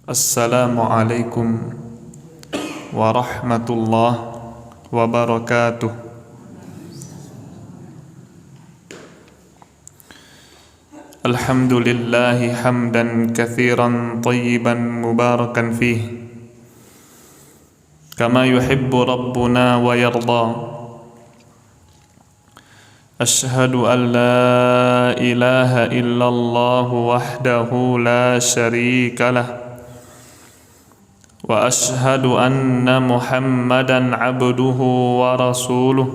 Assalamualaikum warahmatullahi wabarakatuh. Alhamdulillahi hamdan katsiran tayyiban mubarakan fih kama yuhibbu rabbuna wa yarda. Ashhadu an la ilaha illallah wahdahu la syarika lah wa ashhadu anna Muhammadan abduhu wa rasuluh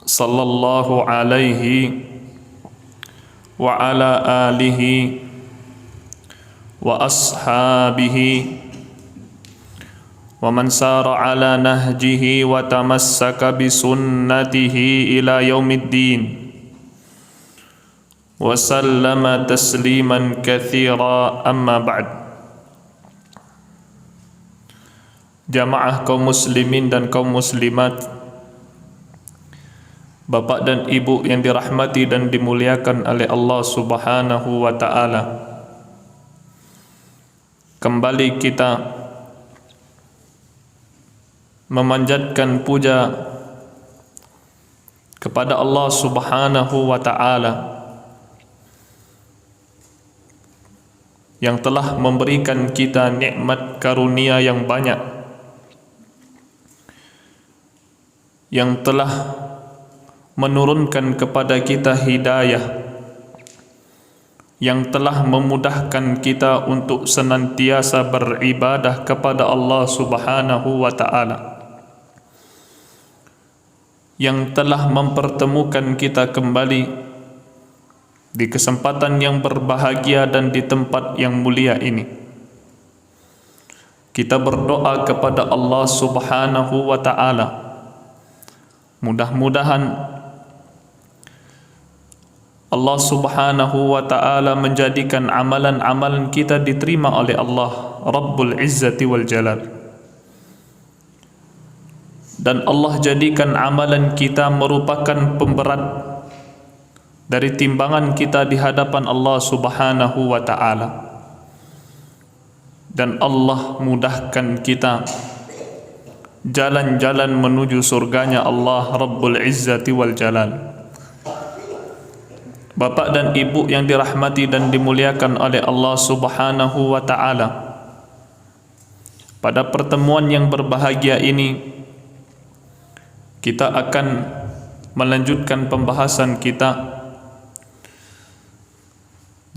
sallallahu alaihi wa ala alihi wa ashabihi wa man sara ala nahjihi wa tamassaka bi sunnatihi ila yaumiddin wa sallama tasliman katsira, amma ba'd. Jamaah kaum muslimin dan kaum muslimat, bapak dan ibu yang dirahmati dan dimuliakan oleh Allah Subhanahu wa ta'ala, kembali kita memanjatkan puja kepada Allah Subhanahu wa ta'ala yang telah memberikan kita nikmat karunia yang banyak, yang telah menurunkan kepada kita hidayah, yang telah memudahkan kita untuk senantiasa beribadah kepada Allah Subhanahu wa ta'ala, yang telah mempertemukan kita kembali di kesempatan yang berbahagia dan di tempat yang mulia ini. Kita berdoa kepada Allah Subhanahu wa ta'ala, mudah-mudahan Allah Subhanahu wa ta'ala menjadikan amalan-amalan kita diterima oleh Allah Rabbul Izzati wal Jalal, dan Allah jadikan amalan kita merupakan pemberat dari timbangan kita di hadapan Allah Subhanahu wa ta'ala, dan Allah mudahkan kita jalan-jalan menuju surganya Allah Rabbul Izzati wal Jalal. Bapak dan ibu yang dirahmati dan dimuliakan oleh Allah Subhanahu wa ta'ala, pada pertemuan yang berbahagia ini kita akan melanjutkan pembahasan kita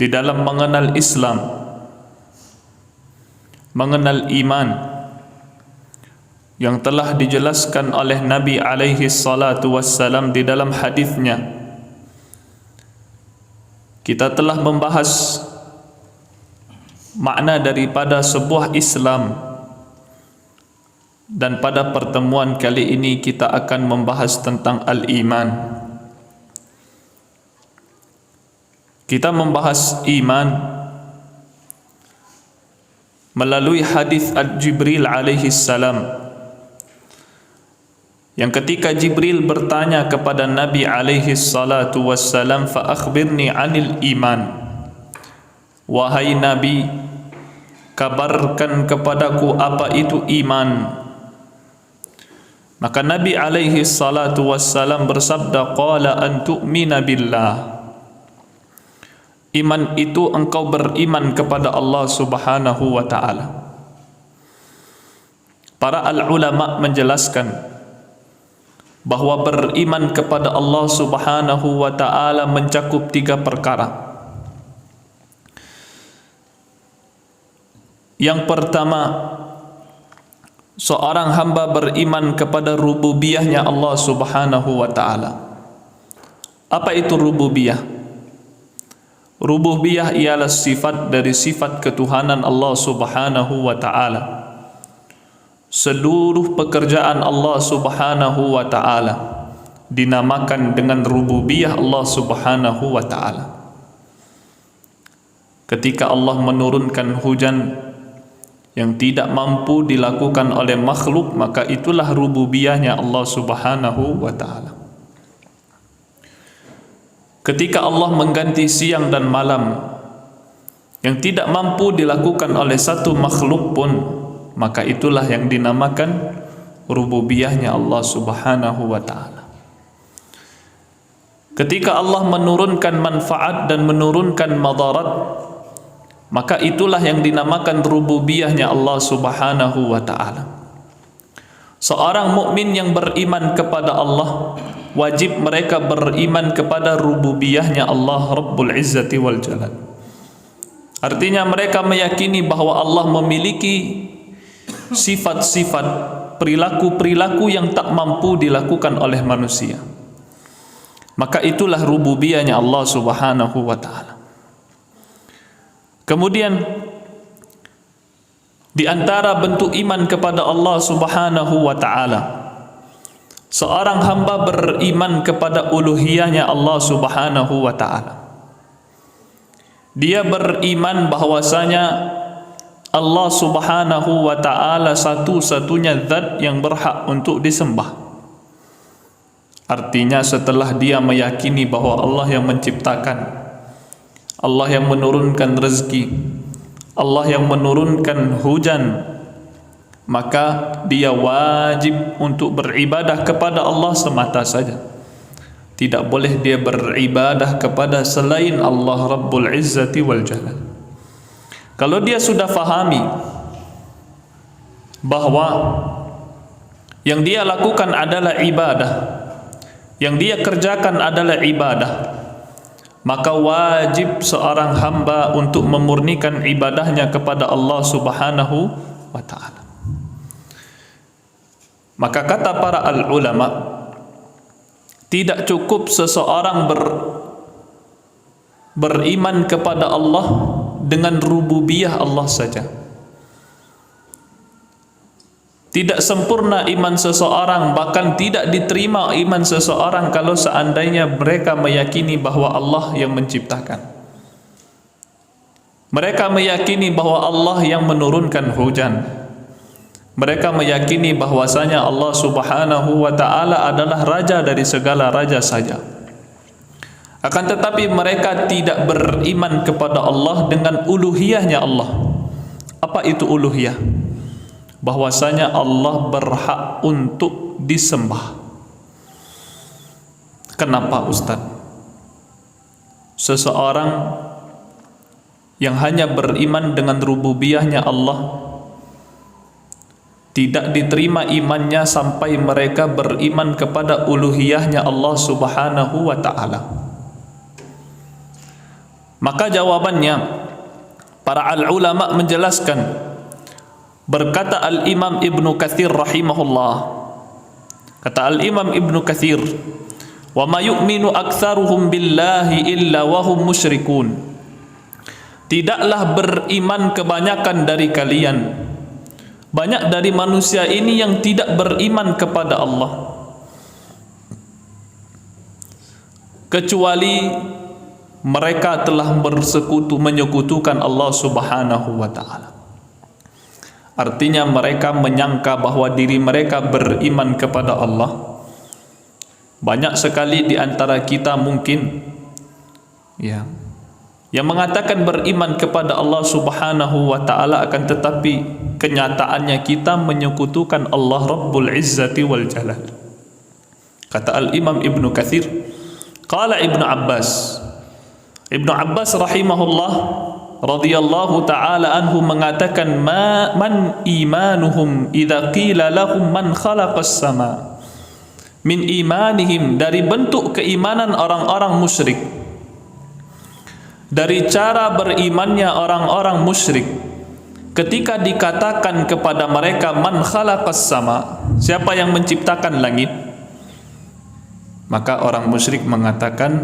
di dalam mengenal Islam, mengenal iman, yang telah dijelaskan oleh Nabi alaihi salatu wassalam di dalam hadisnya. Kita telah membahas makna daripada sebuah Islam, dan pada pertemuan kali ini kita akan membahas tentang al-iman. Kita membahas iman melalui hadis Jibril alaihi salam, yang ketika Jibril bertanya kepada Nabi alaihi salatu wassalam, fa akhbirni anil iman, wahai Nabi, kabarkan kepadaku apa itu iman. Maka Nabi alaihi salatu wassalam bersabda, qala an tu'mina billah, iman itu engkau beriman kepada Allah Subhanahu wa ta'ala. Para al-ulama menjelaskan bahwa beriman kepada Allah Subhanahu wa ta'ala mencakup 3 perkara. Yang pertama, seorang hamba beriman kepada rububiyahnya Allah Subhanahu wa ta'ala. Apa itu rububiyah? Rububiyah ialah sifat dari sifat ketuhanan Allah Subhanahu wa ta'ala. Seluruh pekerjaan Allah Subhanahu wa ta'ala dinamakan dengan rububiyah Allah Subhanahu wa ta'ala. Ketika Allah menurunkan hujan yang tidak mampu dilakukan oleh makhluk, maka itulah rububiyahnya Allah Subhanahu wa ta'ala. Ketika Allah mengganti siang dan malam, yang tidak mampu dilakukan oleh satu makhluk pun, maka itulah yang dinamakan rububiyahnya Allah Subhanahu wa ta'ala. Ketika Allah menurunkan manfaat dan menurunkan madarat, maka itulah yang dinamakan rububiyahnya Allah Subhanahu wa ta'ala. Seorang mukmin yang beriman kepada Allah, wajib mereka beriman kepada rububiyahnya Allah Rabbul Izzati wal Jalal. Artinya mereka meyakini bahwa Allah memiliki sifat-sifat, perilaku-perilaku yang tak mampu dilakukan oleh manusia. Maka itulah rububiyahnya Allah Subhanahu wa ta'ala. Kemudian di antara bentuk iman kepada Allah Subhanahu wa ta'ala, seorang hamba beriman kepada uluhiyahnya Allah Subhanahu wa ta'ala. Dia beriman bahwasanya Allah Subhanahu wa ta'ala satu-satunya zat yang berhak untuk disembah. Artinya setelah dia meyakini bahwa Allah yang menciptakan, Allah yang menurunkan rezeki, Allah yang menurunkan hujan, maka dia wajib untuk beribadah kepada Allah semata saja. Tidak boleh dia beribadah kepada selain Allah Rabbul Izzati wal Jalal. Kalau dia sudah fahami bahwa yang dia lakukan adalah ibadah, yang dia kerjakan adalah ibadah, maka wajib seorang hamba untuk memurnikan ibadahnya kepada Allah Subhanahu wa ta'ala. Maka kata para al-ulama, tidak cukup seseorang beriman kepada Allah dengan rububiyah Allah saja. Tidak sempurna iman seseorang, bahkan tidak diterima iman seseorang kalau seandainya mereka meyakini bahwa Allah yang menciptakan. Mereka meyakini bahwa Allah yang menurunkan hujan. Mereka meyakini bahwasanya Allah Subhanahu wa ta'ala adalah raja dari segala raja saja. Akan tetapi mereka tidak beriman kepada Allah dengan uluhiyahnya Allah. Apa itu uluhiyah? Bahwasanya Allah berhak untuk disembah. Kenapa Ustaz? Seseorang yang hanya beriman dengan rububiyahnya Allah tidak diterima imannya sampai mereka beriman kepada uluhiyahnya Allah Subhanahu wa ta'ala. Maka jawabannya, para al-ulama menjelaskan. Berkata Al-Imam Ibnu Katsir rahimahullah, kata Al-Imam Ibnu Katsir, wa ma yu'minu aktsaruhum billahi illa wa hum musyrikun. Tidaklah beriman kebanyakan dari kalian, banyak dari manusia ini yang tidak beriman kepada Allah, kecuali mereka telah menyekutukan Allah Subhanahu wa ta'ala. Artinya mereka menyangka bahwa diri mereka beriman kepada Allah. Banyak sekali di antara kita mungkin yang mengatakan beriman kepada Allah Subhanahu wa ta'ala, akan tetapi kenyataannya kita menyekutukan Allah Rabbul Izzati wal Jalal. Kata Al-Imam Ibnu Katsir, qala Ibnu Abbas rahimahullah radhiyallahu ta'ala anhu mengatakan, man imanuhum idza qila lahum man khalaqas sama. Min imanihim, dari bentuk keimanan orang-orang musyrik, dari cara berimannya orang-orang musyrik, ketika dikatakan kepada mereka man khalaqas sama, siapa yang menciptakan langit, maka orang musyrik mengatakan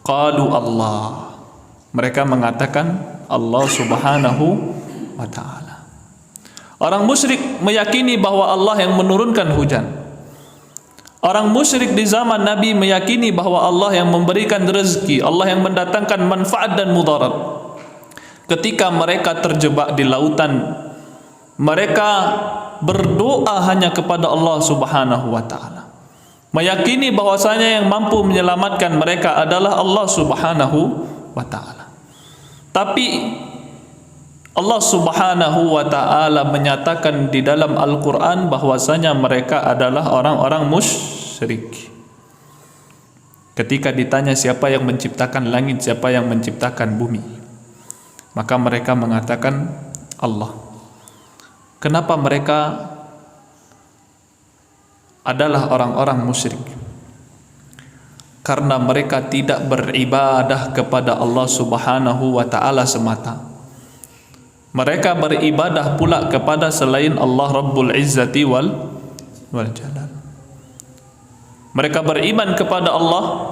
qalu Allah. Mereka mengatakan Allah Subhanahu wa ta'ala. Orang musyrik meyakini bahwa Allah yang menurunkan hujan. Orang musyrik di zaman Nabi meyakini bahwa Allah yang memberikan rezeki, Allah yang mendatangkan manfaat dan mudarat. Ketika mereka terjebak di lautan, mereka berdoa hanya kepada Allah Subhanahu wa ta'ala, meyakini bahwasanya yang mampu menyelamatkan mereka adalah Allah Subhanahu wa ta'ala. Tapi Allah Subhanahu wa ta'ala menyatakan di dalam Al-Quran bahwasanya mereka adalah orang-orang musyrik. Ketika ditanya siapa yang menciptakan langit, siapa yang menciptakan bumi, maka mereka mengatakan Allah. Kenapa mereka adalah orang-orang musyrik? Karena mereka tidak beribadah kepada Allah Subhanahu wa ta'ala semata. Mereka beribadah pula kepada selain Allah Rabbul Izzati wal Jalal. Mereka beriman kepada Allah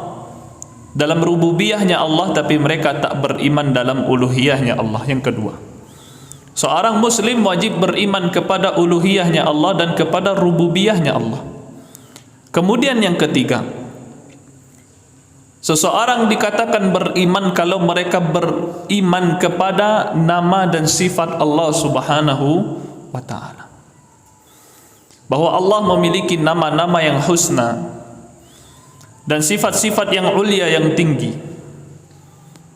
dalam rububiyahnya Allah, tapi mereka tak beriman dalam uluhiyahnya Allah. Yang kedua, seorang muslim wajib beriman kepada uluhiyahnya Allah dan kepada rububiyahnya Allah. Kemudian yang ketiga, seseorang dikatakan beriman kalau mereka beriman kepada nama dan sifat Allah Subhanahu wa ta'ala, bahwa Allah memiliki nama-nama yang husna dan sifat-sifat yang ulia, yang tinggi.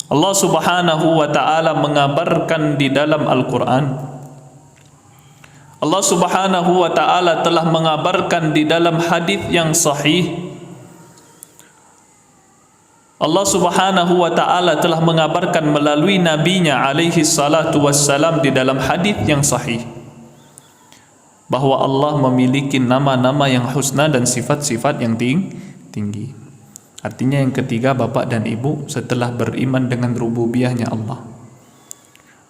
Allah Subhanahu wa ta'ala mengabarkan di dalam Al-Quran. Allah Subhanahu wa ta'ala telah mengabarkan di dalam hadis yang sahih. Allah Subhanahu wa ta'ala telah mengabarkan melalui nabinya alaihi salatu wassalam di dalam hadis yang sahih bahwa Allah memiliki nama-nama yang husna dan sifat-sifat yang tinggi. Artinya yang ketiga, bapak dan ibu, setelah beriman dengan rububiyahnya Allah,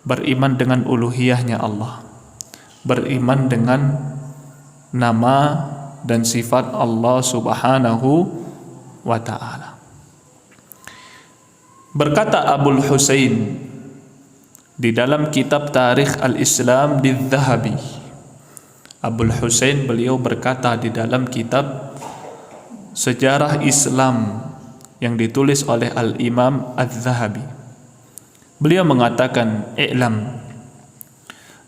beriman dengan uluhiyahnya Allah, beriman dengan nama dan sifat Allah Subhanahu wa ta'ala. Berkata Abul Husain di dalam kitab Tarikh Al-Islam di Zahabi, Abul Husain beliau berkata di dalam kitab Sejarah Islam yang ditulis oleh Al-Imam Az-Zahabi, beliau mengatakan, "I'lam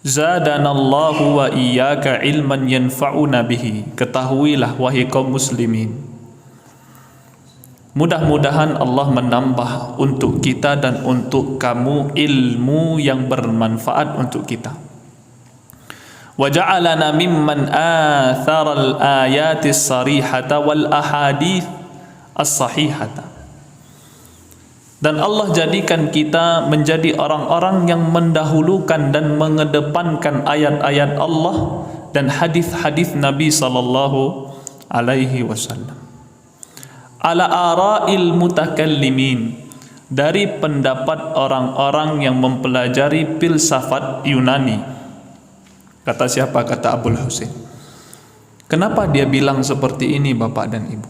zadanallahu wa iyyaka ilman yanfa'una bihi." Ketahuilah wahai kaum muslimin, mudah-mudahan Allah menambah untuk kita dan untuk kamu ilmu yang bermanfaat untuk kita. Wa ja'alana mimman athara al-ayati as-sarihata wal ahadits as-sahihata. Dan Allah jadikan kita menjadi orang-orang yang mendahulukan dan mengedepankan ayat-ayat Allah dan hadis-hadis Nabi sallallahu alaihi wasallam. Ala ara'il mutakallimin, dari pendapat orang-orang yang mempelajari filsafat Yunani. Kata siapa? Kata Abul Husain. Kenapa dia bilang seperti ini, bapak dan ibu?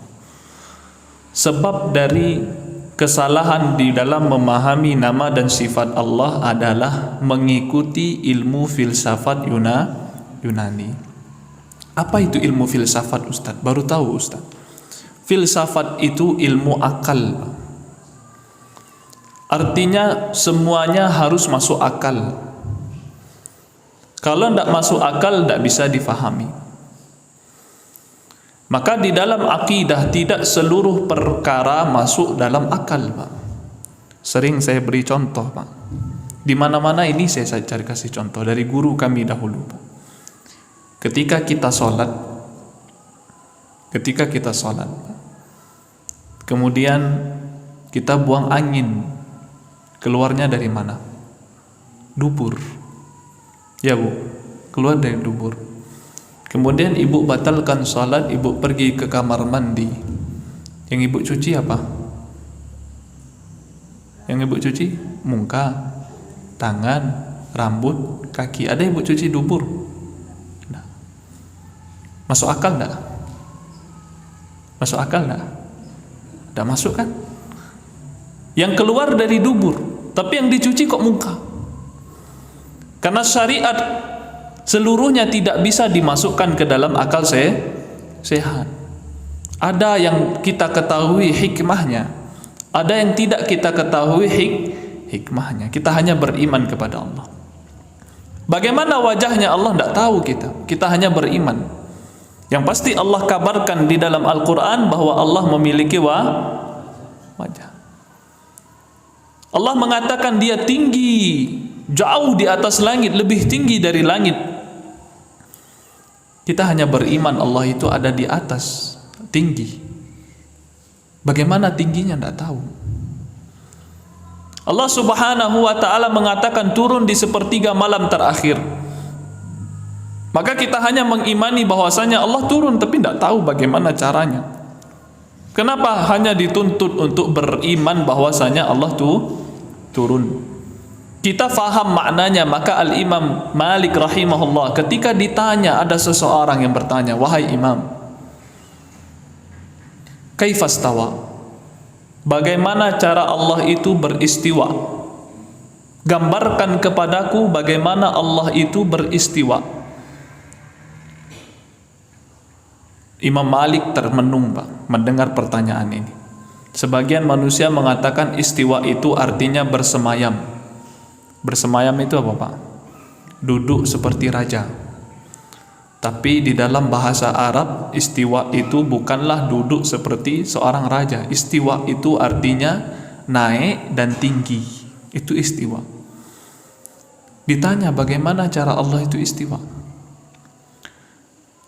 Sebab dari kesalahan di dalam memahami nama dan sifat Allah adalah mengikuti ilmu filsafat Yunani. Apa itu ilmu filsafat, Ustaz? Baru tahu, Ustaz. Filsafat itu ilmu akal. Artinya semuanya harus masuk akal. Kalau tidak masuk akal, tidak bisa difahami. Maka di dalam akidah tidak seluruh perkara masuk dalam akal, Pak. Sering saya beri contoh, Pak. Di mana-mana ini saya cari kasih contoh dari guru kami dahulu, Pak. Ketika kita sholat, kemudian kita buang angin, keluarnya dari mana? Dubur. Ya bu, keluar dari dubur. Kemudian ibu batalkan salat, ibu pergi ke kamar mandi. Yang ibu cuci apa? Yang ibu cuci muka, tangan, rambut, kaki. Ada ibu cuci dubur? Nah. Masuk akal enggak? Masuk akal enggak? Enggak masuk kan? Yang keluar dari dubur, tapi yang dicuci kok muka? Karena syariat seluruhnya tidak bisa dimasukkan ke dalam akal sehat. Ada yang kita ketahui hikmahnya, ada yang tidak kita ketahui hikmahnya. Kita hanya beriman kepada Allah. Bagaimana wajahnya Allah tidak tahu kita. Kita hanya beriman. Yang pasti Allah kabarkan di dalam Al-Quran bahwa Allah memiliki wajah. Allah mengatakan dia tinggi, jauh di atas langit, lebih tinggi dari langit. Kita hanya beriman Allah itu ada di atas, tinggi. Bagaimana tingginya tidak tahu. Allah Subhanahu wa ta'ala mengatakan turun di sepertiga malam terakhir. Maka kita hanya mengimani bahwasanya Allah turun, tapi tidak tahu bagaimana caranya. Kenapa hanya dituntut untuk beriman bahwasanya Allah turun? Kita faham maknanya. Maka Al-Imam Malik rahimahullah ketika ditanya, ada seseorang yang bertanya, wahai Imam, kaifastawa? Bagaimana cara Allah itu beristiwa? Gambarkan kepadaku bagaimana Allah itu beristiwa. Imam Malik termenung, Pak, mendengar pertanyaan ini. Sebagian manusia mengatakan istiwa itu artinya bersemayam. Bersemayam itu apa, Pak? Duduk seperti raja. Tapi di dalam bahasa Arab, istiwa itu bukanlah duduk seperti seorang raja. Istiwa itu artinya naik dan tinggi. Itu istiwa. Ditanya bagaimana cara Allah itu istiwa.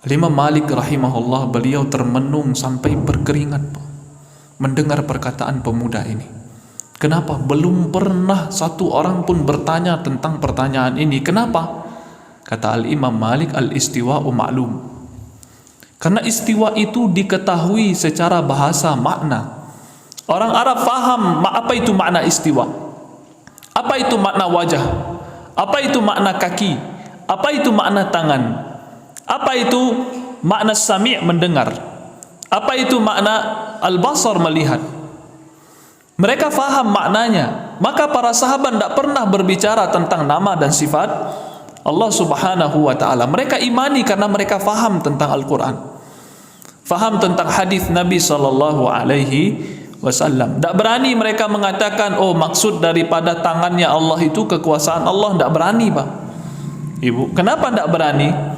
Imam Malik rahimahullah, beliau termenung sampai berkeringat mendengar perkataan pemuda ini. Kenapa? Belum pernah satu orang pun bertanya tentang pertanyaan ini. Kenapa? Kata Al-Imam Malik, al-istiwa'u ma'lum. Karena istiwa itu diketahui secara bahasa makna. Orang Arab faham apa itu makna istiwa. Apa itu makna wajah? Apa itu makna kaki? Apa itu makna tangan? Apa itu makna sami' mendengar? Apa itu makna al-basar melihat? Mereka faham maknanya. Maka para sahabat tidak pernah berbicara tentang nama dan sifat Allah Subhanahu wa ta'ala. Mereka imani karena mereka faham tentang Al-Quran, faham tentang hadis Nabi sallallahu alaihi wasallam. Tidak berani mereka mengatakan, oh maksud daripada tangannya Allah itu kekuasaan Allah. Tidak berani, Pak, Ibu. Kenapa tidak berani?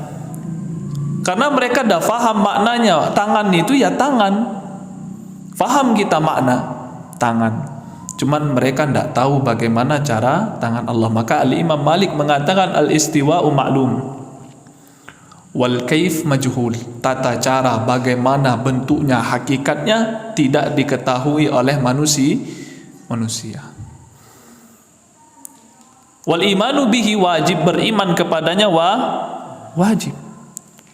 Karena mereka dah faham maknanya. Tangan itu ya tangan. Faham kita makna tangan. Cuman mereka tidak tahu bagaimana cara tangan Allah. Maka Al-Imam Malik mengatakan al-istiwa'u ma'lum wal kaif majhul. Tata cara bagaimana bentuknya, hakikatnya tidak diketahui oleh manusia. Wal imanu bihi wajib, beriman kepadanya wajib.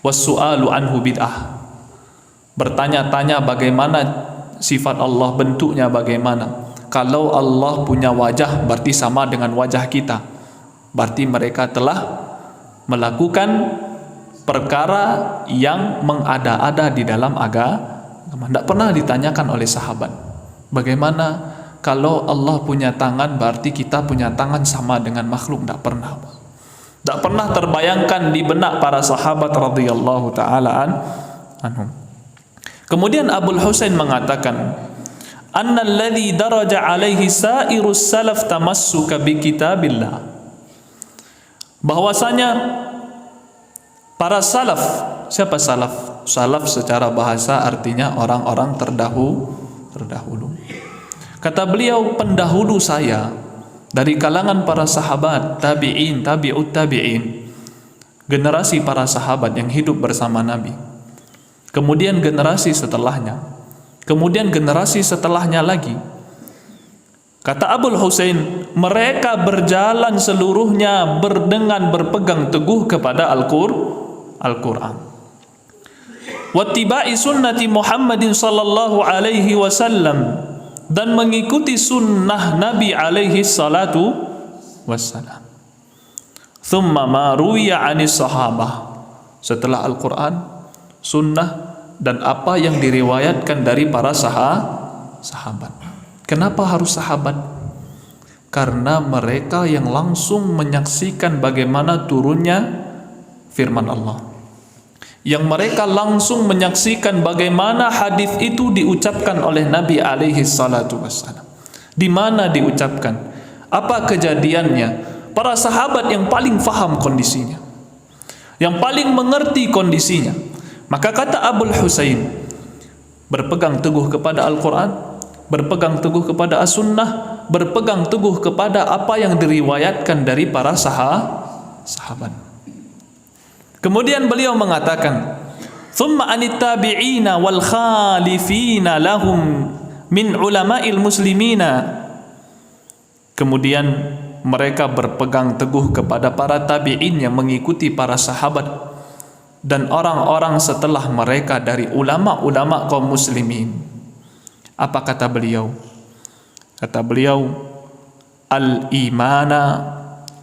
Was-su'alu anhu bid'ah. Bertanya-tanya bagaimana sifat Allah, bentuknya bagaimana. Kalau Allah punya wajah berarti sama dengan wajah kita, berarti mereka telah melakukan perkara yang mengada-ada di dalam agama. Tidak pernah ditanyakan oleh sahabat, bagaimana kalau Allah punya tangan berarti kita punya tangan sama dengan makhluk. Tidak pernah. Tidak pernah terbayangkan di benak para sahabat radhiyallahu ta'ala anhum. Kemudian Abul Husain mengatakan, annal ladzi daraja alaihi sairus salaf tamassuka bi kitabillah. Bahwasanya para salaf, siapa salaf? Salaf secara bahasa artinya orang-orang terdahulu. Kata beliau, pendahulu saya dari kalangan para sahabat, tabi'in, tabi'ut tabi'in, generasi para sahabat yang hidup bersama Nabi, kemudian generasi setelahnya, kemudian generasi setelahnya lagi. Kata Abul Husain, mereka berjalan seluruhnya berpegang teguh kepada Al-Quran. Wattiba'i sunnati Muhammadin sallallahu alaihi wasallam, dan mengikuti sunnah Nabi alaihi salatu wassalam. Thumma ma ruwiya anis sahabah, setelah Al-Quran, sunnah, dan apa yang diriwayatkan dari para sahabat. Kenapa harus sahabat? Karena mereka yang langsung menyaksikan bagaimana turunnya firman Allah, yang mereka langsung menyaksikan bagaimana hadis itu diucapkan oleh Nabi alaihi salatu wassalam. Di mana diucapkan? Apa kejadiannya? Para sahabat yang paling faham kondisinya, yang paling mengerti kondisinya. Maka kata Abul Husain, berpegang teguh kepada Al-Quran, berpegang teguh kepada As-Sunnah, berpegang teguh kepada apa yang diriwayatkan dari para sahabat. Kemudian beliau mengatakan, "Tsumma anit tabi'ina wal khalifina lahum min ulama'il muslimina." Kemudian mereka berpegang teguh kepada para tabi'in yang mengikuti para sahabat dan orang-orang setelah mereka dari ulama-ulama kaum muslimin. Apa kata beliau? Kata beliau, "Al-imana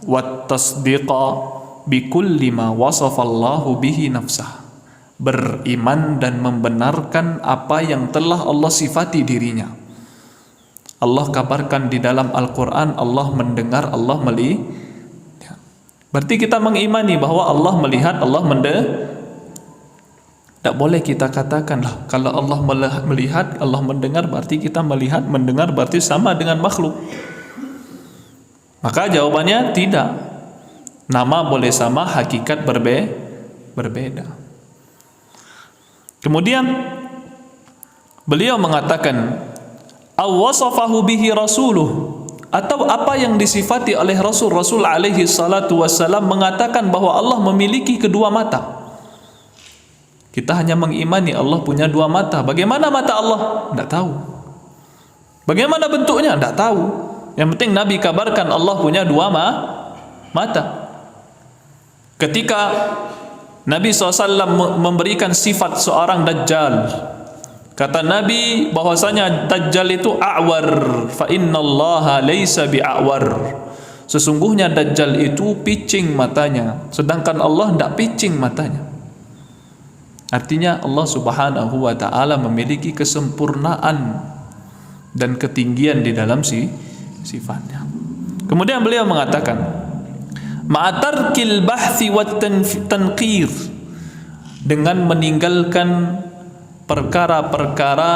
wat tasdiqa bi kulli ma wasafallahu bihi nafsah." Beriman dan membenarkan apa yang telah Allah sifati dirinya. Allah kabarkan di dalam Al-Quran, Allah mendengar, Allah melihat. Berarti kita mengimani bahwa Allah melihat, Allah mendengar. Tak boleh kita katakan lah, kalau Allah melihat, Allah mendengar, berarti kita melihat, mendengar, berarti sama dengan makhluk. Maka jawabannya tidak. Nama boleh sama, hakikat berbeda. Kemudian beliau mengatakan, awasafahu bihi rasuluh, atau apa yang disifati oleh Rasul alaihi salatu wassalam mengatakan bahwa Allah memiliki kedua mata. Kita hanya mengimani Allah punya dua mata. Bagaimana mata Allah? Tidak tahu. Bagaimana bentuknya? Tidak tahu. Yang penting Nabi kabarkan Allah punya dua mata. Ketika Nabi SAW memberikan sifat seorang Dajjal, kata Nabi bahwasanya Dajjal itu a'war, fa innallaha laisa bi'a'war. Sesungguhnya Dajjal itu picing matanya, sedangkan Allah tidak picing matanya. Artinya Allah Subhanahu wa ta'ala memiliki kesempurnaan dan ketinggian di dalam sifatnya. Kemudian beliau mengatakan, ma'atarkil bahthi wat tanqir, dengan meninggalkan perkara-perkara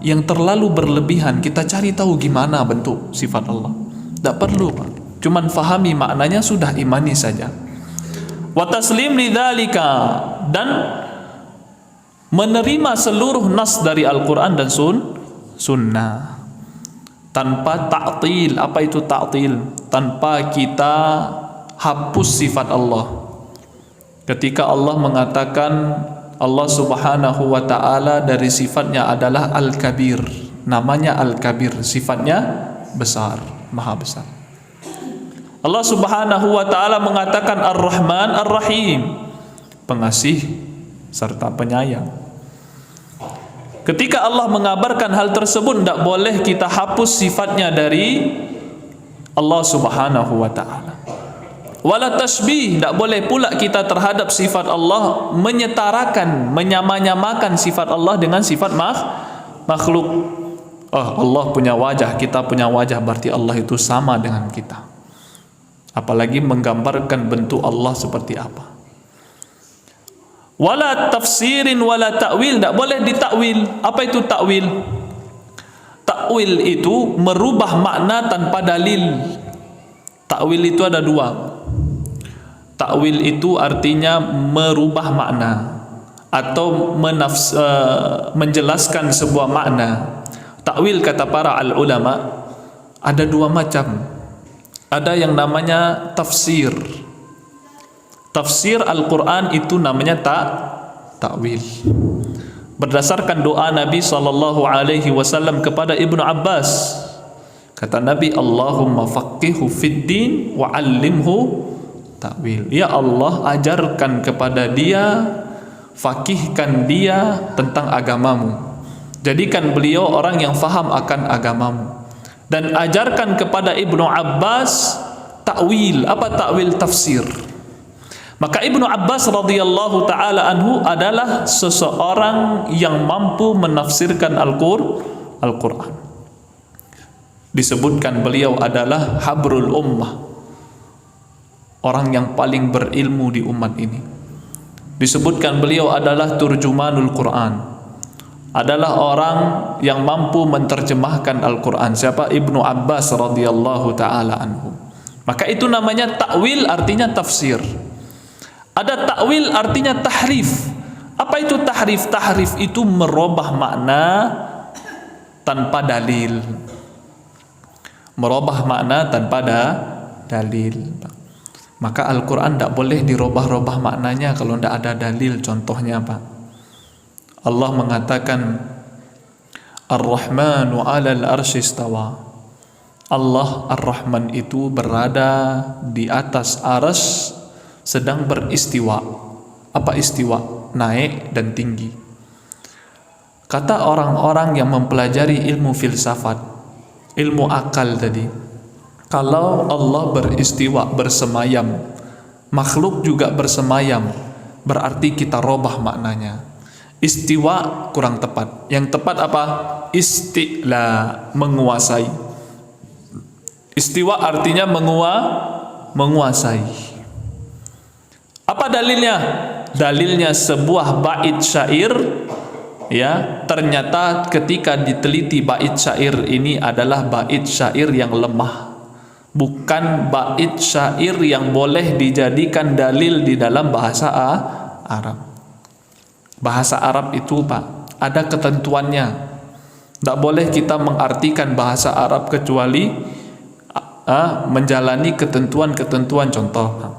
yang terlalu berlebihan. Kita cari tahu gimana bentuk sifat Allah, tidak perlu, Pak. Cuman fahami maknanya, sudah imani saja. Wa taslim lidzalika, dan menerima seluruh nas dari Al-Quran dan sunnah tanpa ta'til. Apa itu ta'til? Tanpa kita hapus sifat Allah. Ketika Allah mengatakan Allah Subhanahu wa ta'ala dari sifatnya adalah Al-Kabir, namanya Al-Kabir, sifatnya besar, maha besar. Allah Subhanahu wa ta'ala mengatakan Ar-Rahman Ar-Rahim, pengasih serta penyayang. Ketika Allah mengabarkan hal tersebut, tidak boleh kita hapus sifatnya dari Allah Subhanahu wa ta'ala. Wala tasbih, tidak boleh pula kita terhadap sifat Allah menyetarakan, menyamakan sifat Allah dengan sifat makhluk. Oh, Allah punya wajah, kita punya wajah, berarti Allah itu sama dengan kita. Apalagi menggambarkan bentuk Allah seperti apa. Wala tafsirin wala ta'wil, tidak boleh ditakwil. Apa itu takwil? Takwil itu merubah makna tanpa dalil. Takwil itu ada dua. Takwil itu artinya merubah makna atau menjelaskan sebuah makna. Takwil kata para ulama ada dua macam. Ada yang namanya tafsir. Tafsir Al-Quran itu namanya takwil. Berdasarkan doa Nabi SAW kepada Ibnu Abbas, kata Nabi, Allahumma faqihhu fid din wa 'allimhu ta'wil. Ya Allah, ajarkan kepada dia, fakihkan dia tentang agamamu, jadikan beliau orang yang faham akan agamamu, dan ajarkan kepada Ibnu Abbas takwil. Apa takwil? Tafsir. Maka Ibnu Abbas radhiyallahu taala anhu adalah seseorang yang mampu menafsirkan Al-Quran. Disebutkan beliau adalah habrul ummah, orang yang paling berilmu di umat ini. Disebutkan beliau adalah turjumanul Quran, adalah orang yang mampu menerjemahkan Al-Quran. Siapa? Ibnu Abbas radhiyallahu taala anhu. Maka itu namanya takwil, artinya tafsir. Ada takwil artinya tahrif. Apa itu tahrif? Tahrif itu merubah makna tanpa dalil, merubah makna tanpa dalil. Maka Al-Quran tidak boleh dirubah-rubah maknanya kalau tidak ada dalil. Contohnya apa? Allah mengatakan Ar-Rahmanu 'alal arsy istawa. Allah Ar-Rahman itu berada di atas arsy sedang beristiwa. Apa istiwa? Naik dan tinggi. Kata orang-orang yang mempelajari ilmu filsafat, ilmu akal tadi, kalau Allah beristiwa, bersemayam, makhluk juga bersemayam, berarti kita robah maknanya. Istiwa kurang tepat. Yang tepat apa? Isti'la, menguasai. Istiwa artinya menguasai. Apa dalilnya? Dalilnya sebuah bait syair, ya, ternyata ketika diteliti bait syair ini adalah bait syair yang lemah, bukan bait syair yang boleh dijadikan dalil di dalam bahasa Arab. Bahasa Arab itu Pak, ada ketentuannya. Tidak boleh kita mengartikan bahasa Arab kecuali menjalani ketentuan-ketentuan. Contoh,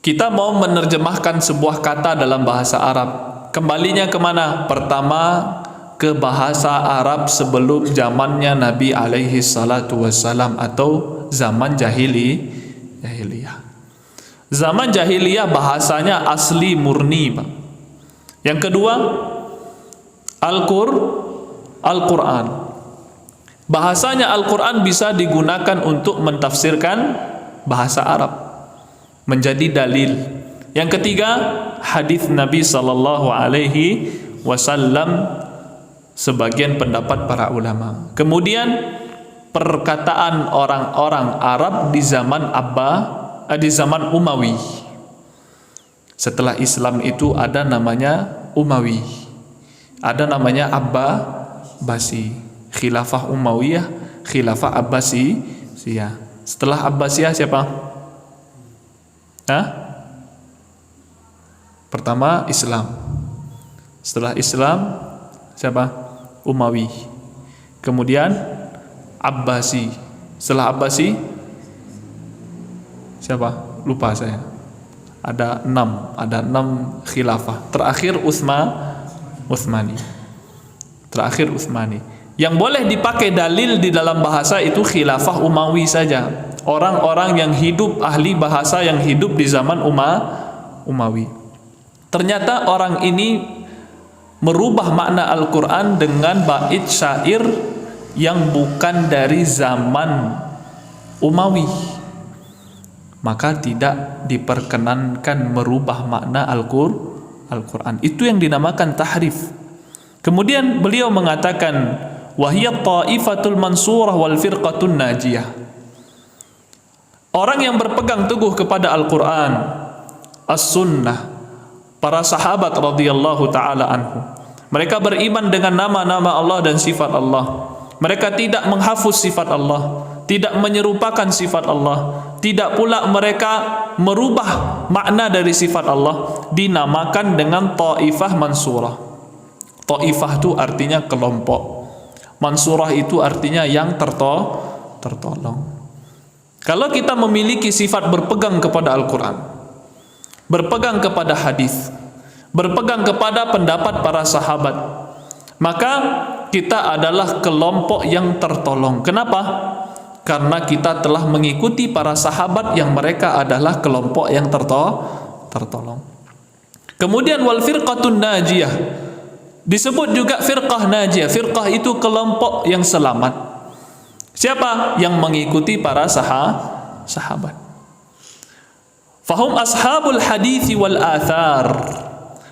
kita mau menerjemahkan sebuah kata dalam bahasa Arab, kembalinya kemana? Pertama ke bahasa Arab sebelum zamannya Nabi alaihi salatu wassalam atau zaman jahiliyah. Zaman jahiliyah bahasanya asli murni, Pak. Yang kedua, Al-Quran. Bahasanya Al-Quran bisa digunakan untuk mentafsirkan bahasa Arab menjadi dalil. Yang ketiga, hadis Nabi sallallahu alaihi wasallam sebagian pendapat para ulama. Kemudian perkataan orang-orang Arab di zaman Umawi. Setelah Islam itu ada namanya Umawi, ada namanya Abbasi. Khilafah Umayyah, Khilafah Abbasiyah. Setelah Abbasiyah siapa? Pertama Islam. Setelah Islam siapa? Umawi. Kemudian Abbasi. Setelah Abbasi siapa? Lupa saya. Ada 6 khilafah. Terakhir Utsmani. Terakhir Utsmani. Yang boleh dipakai dalil di dalam bahasa itu khilafah Umawi saja. Orang-orang yang hidup, ahli bahasa yang hidup di zaman Umawi. Ternyata orang ini merubah makna Al-Quran dengan bait syair yang bukan dari zaman Umawi. Maka tidak diperkenankan merubah makna Al-Quran. Itu yang dinamakan tahrif. Kemudian beliau mengatakan wahiyat ta'ifatul mansurah wal firqatun najiyah. Orang yang berpegang teguh kepada Al-Quran, As-Sunnah, para sahabat radhiyallahu ta'ala anhu, mereka beriman dengan nama-nama Allah dan sifat Allah. Mereka tidak menghafuz sifat Allah, tidak menyerupakan sifat Allah, tidak pula mereka merubah makna dari sifat Allah. Dinamakan dengan ta'ifah mansurah. Ta'ifah itu artinya kelompok, mansurah itu artinya yang tertolong. Kalau kita memiliki sifat berpegang kepada Al-Quran, berpegang kepada hadis, berpegang kepada pendapat para sahabat, maka kita adalah kelompok yang tertolong. Kenapa? Karena kita telah mengikuti para sahabat yang mereka adalah kelompok yang tertolong. Kemudian wal firqatun najiyah, disebut juga firqah najiyah. Firqah itu kelompok yang selamat. Siapa? Yang mengikuti para sahabat. Fahum ashabul hadithi wal athar.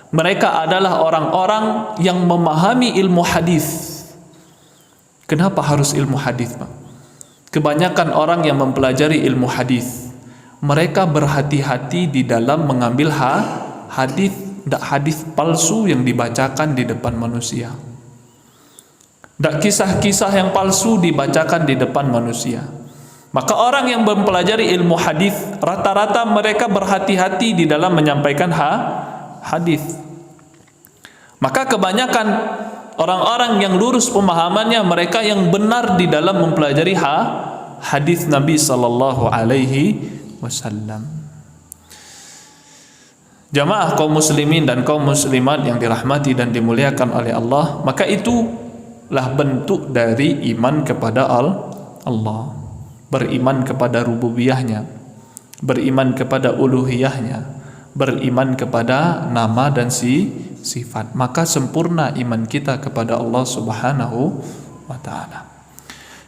Mereka adalah orang-orang yang memahami ilmu hadis. Kenapa harus ilmu hadis, Pak? Kebanyakan orang yang mempelajari ilmu hadis, mereka berhati-hati di dalam mengambil hadis, tidak hadis palsu yang dibacakan di depan manusia, tidak kisah-kisah yang palsu dibacakan di depan manusia. Maka orang yang mempelajari ilmu hadis, rata-rata mereka berhati-hati di dalam menyampaikan hadis. Maka kebanyakan orang-orang yang lurus pemahamannya, mereka yang benar di dalam mempelajari hadis Nabi sallallahu alaihi wasallam. Jamaah kaum muslimin dan kaum muslimat yang dirahmati dan dimuliakan oleh Allah, maka itulah bentuk dari iman kepada Allah. Beriman kepada rububiyahnya, beriman kepada uluhiyahnya, beriman kepada nama dan sifat. Maka sempurna iman kita kepada Allah Subhanahu wa ta'ala.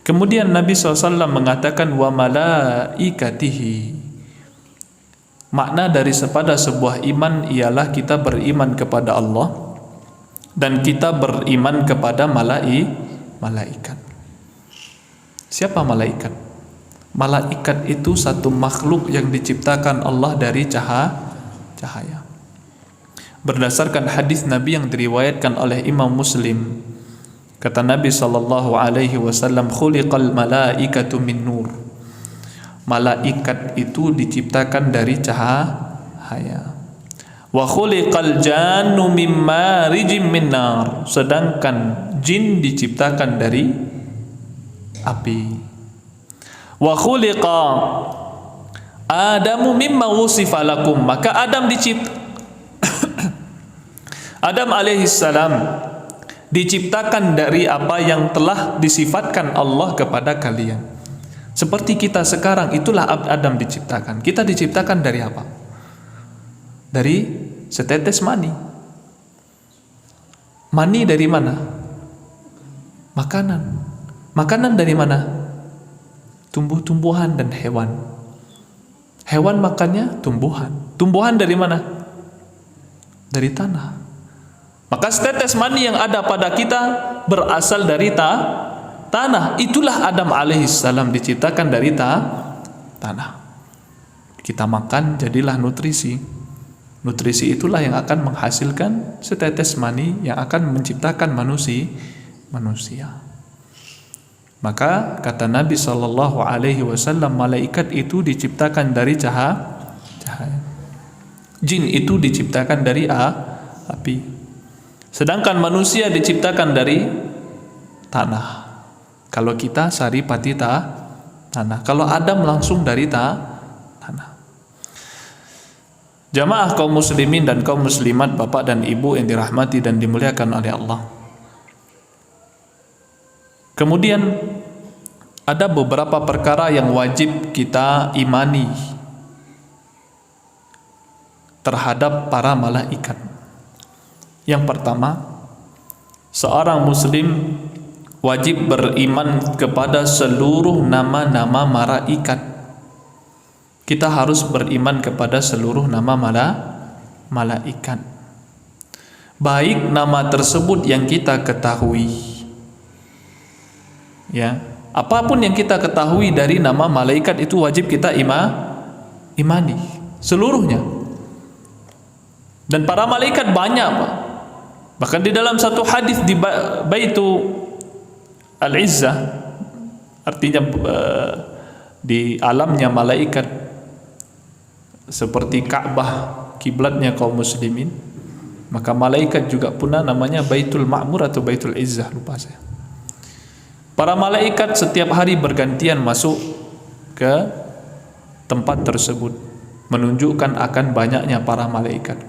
Kemudian Nabi SAW mengatakan wa malaikatihi. Makna daripada sebuah iman ialah kita beriman kepada Allah dan kita beriman kepada malaikat. Siapa malaikat? Malaikat itu satu makhluk yang diciptakan Allah dari cahaya. Berdasarkan hadis Nabi yang diriwayatkan oleh Imam Muslim, kata Nabi sallallahu alaihi wasallam, khuliqal malaikatu min nur. Malaikat itu diciptakan dari cahaya. Wa khuliqal jannu mim marijim min nar. Sedangkan jin diciptakan dari api. Wa khuliqa Adamu mimma wusifa lakum. Maka Adam Adam alaihi salam diciptakan dari apa yang telah disifatkan Allah kepada kalian. Seperti kita sekarang, itulah Adam diciptakan. Kita diciptakan dari apa? Dari setetes mani. Mani dari mana? Makanan. Makanan dari mana? Tumbuh-tumbuhan dan hewan. Hewan makannya tumbuhan. Tumbuhan dari mana? Dari tanah. Maka setetes mani yang ada pada kita berasal dari tanah. Itulah Adam alaihissalam diciptakan dari tanah. Kita makan jadilah nutrisi. Nutrisi itulah yang akan menghasilkan setetes mani yang akan menciptakan manusia. Maka kata Nabi sallallahu alaihi wasallam, malaikat itu diciptakan dari cahaya. Jin itu diciptakan dari api. Sedangkan manusia diciptakan dari tanah. Kalau kita saripati tanah. Kalau Adam langsung dari tanah. Jamaah kaum muslimin dan kaum muslimat, bapak dan ibu yang dirahmati dan dimuliakan oleh Allah. Kemudian ada beberapa perkara yang wajib kita imani terhadap para malaikat. Yang pertama, seorang muslim wajib beriman kepada seluruh nama-nama malaikat. Kita harus beriman kepada seluruh nama malaikat. Baik nama tersebut yang kita ketahui. Ya, apapun yang kita ketahui dari nama malaikat itu wajib kita imani seluruhnya. Dan para malaikat banyak, Pak. Bahkan di dalam satu hadis di Baitu Al-Izzah, artinya di alamnya malaikat, seperti Ka'bah kiblatnya kaum muslimin, maka malaikat juga punya namanya Baitul Ma'mur atau Baitul Izzah, lupa saya. Para malaikat setiap hari bergantian masuk ke tempat tersebut, menunjukkan akan banyaknya para malaikat.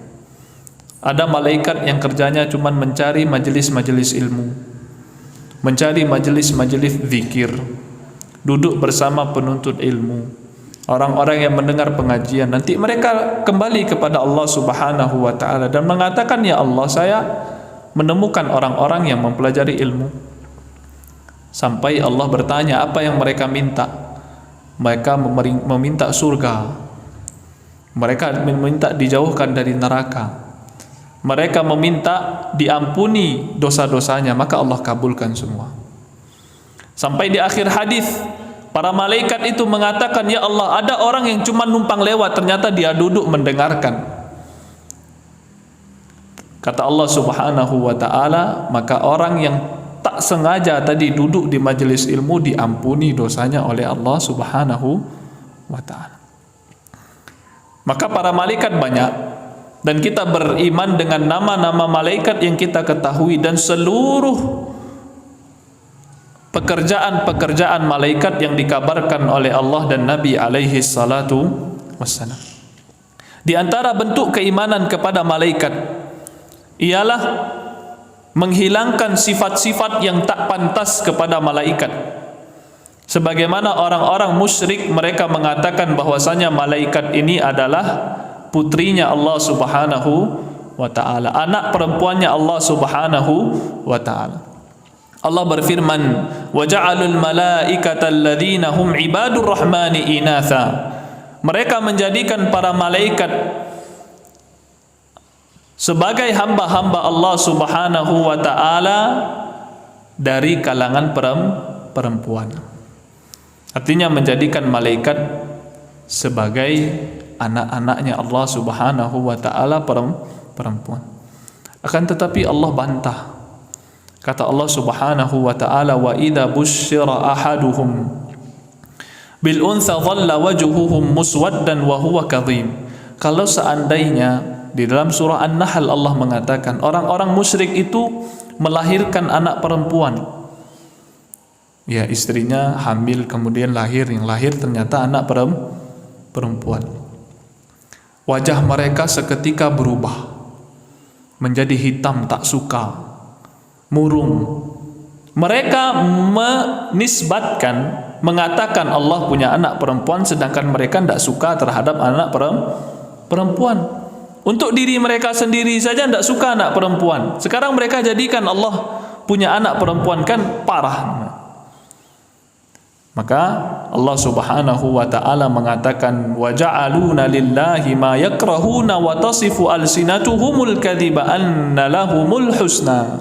Ada malaikat yang kerjanya cuma mencari majelis-majelis ilmu, mencari majelis-majelis zikir, duduk bersama penuntut ilmu, orang-orang yang mendengar pengajian. Nanti mereka kembali kepada Allah Subhanahu wa ta'ala dan mengatakan, ya Allah, saya menemukan orang-orang yang mempelajari ilmu. Sampai Allah bertanya, apa yang mereka minta? Mereka meminta surga, mereka meminta dijauhkan dari neraka, mereka meminta diampuni dosa-dosanya, maka Allah kabulkan semua. Sampai di akhir hadis, para malaikat itu mengatakan, ya Allah, ada orang yang cuma numpang lewat, ternyata dia duduk mendengarkan. Kata Allah Subhanahu wa ta'ala, maka orang yang tak sengaja tadi duduk di majelis ilmu diampuni dosanya oleh Allah Subhanahu wa ta'ala. Maka para malaikat banyak. Dan kita beriman dengan nama-nama malaikat yang kita ketahui dan seluruh pekerjaan-pekerjaan malaikat yang dikabarkan oleh Allah dan Nabi alaihi salatu wassalam. Di antara bentuk keimanan kepada malaikat ialah menghilangkan sifat-sifat yang tak pantas kepada malaikat. Sebagaimana orang-orang musyrik, mereka mengatakan bahwasanya malaikat ini adalah putrinya Allah Subhanahu wa taala, anak perempuannya Allah Subhanahu wa taala. Allah berfirman, "Wa ja'alul malaikata alladzina hum ibadur rahmani inatha." Mereka menjadikan para malaikat sebagai hamba-hamba Allah Subhanahu wa taala dari kalangan perempuan. Artinya menjadikan malaikat sebagai anak-anaknya Allah Subhanahu wa taala perempuan. Akan tetapi Allah bantah. Kata Allah Subhanahu wa taala, "Wa idza busyira ahaduhum bil untha dhalla wajhuhum muswaddan wa huwa kadhim." Kalau seandainya di dalam surah An-Nahl Allah mengatakan orang-orang musyrik itu melahirkan anak perempuan, ya istrinya hamil kemudian lahir, yang lahir ternyata anak perempuan, wajah mereka seketika berubah menjadi hitam, tak suka, murung. Mereka menisbatkan, mengatakan Allah punya anak perempuan, sedangkan mereka tidak suka terhadap anak perempuan. Untuk diri mereka sendiri saja tidak suka anak perempuan. Sekarang mereka jadikan Allah punya anak perempuan, kan parah. Maka Allah Subhanahu wa taala mengatakan, "Wa ja'aluna lillahi ma yakrahuna wa tasifu alsinatuhumul kadhiba anna lahumul husna."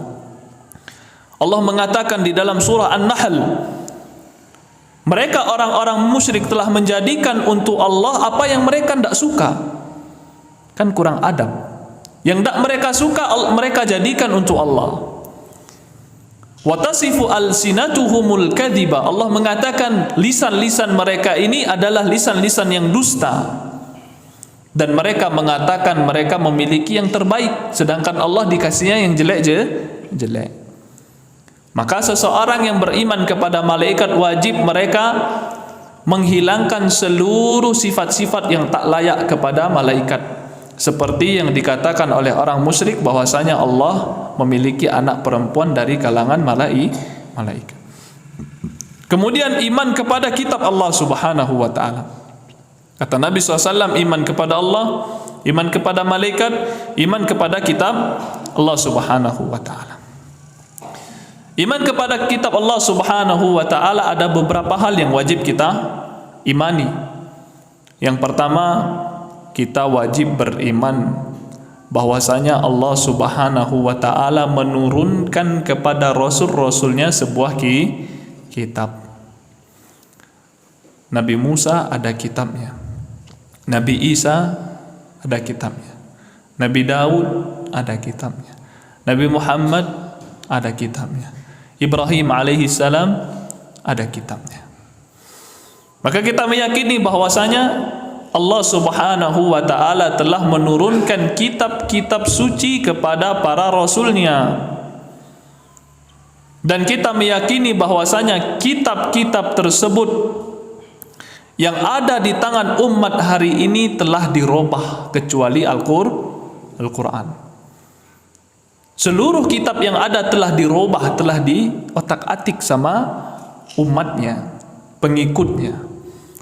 Allah mengatakan di dalam surah An-Nahl, mereka orang-orang musyrik telah menjadikan untuk Allah apa yang mereka tidak suka. Kan kurang adab. Yang tidak mereka suka mereka jadikan untuk Allah. Watasifu alsinatuhumul kadhiba. Allah mengatakan lisan-lisan mereka ini adalah lisan-lisan yang dusta. Dan mereka mengatakan mereka memiliki yang terbaik, sedangkan Allah dikasihnya yang jelek. Maka seseorang yang beriman kepada malaikat wajib mereka menghilangkan seluruh sifat-sifat yang tak layak kepada malaikat. Seperti yang dikatakan oleh orang musyrik bahwasanya Allah memiliki anak perempuan dari kalangan malaikat. Kemudian iman kepada kitab Allah Subhanahu wa taala. Kata Nabi SAW, iman kepada Allah, iman kepada malaikat, iman kepada kitab Allah Subhanahu wa taala. Iman kepada kitab Allah Subhanahu wa taala ada beberapa hal yang wajib kita imani. Yang pertama, kita wajib beriman bahwasanya Allah Subhanahu wa taala menurunkan kepada rasul-rasulnya sebuah kitab. Nabi Musa ada kitabnya. Nabi Isa ada kitabnya. Nabi Daud ada kitabnya. Nabi Muhammad ada kitabnya. Ibrahim alaihi salam ada kitabnya. Maka kita meyakini bahwasanya Allah Subhanahu wa ta'ala telah menurunkan kitab-kitab suci kepada para rasulnya. Dan kita meyakini bahwasanya kitab-kitab tersebut yang ada di tangan umat hari ini telah dirubah kecuali Al-Quran. Seluruh kitab yang ada telah dirubah, telah diotak-atik sama umatnya, pengikutnya,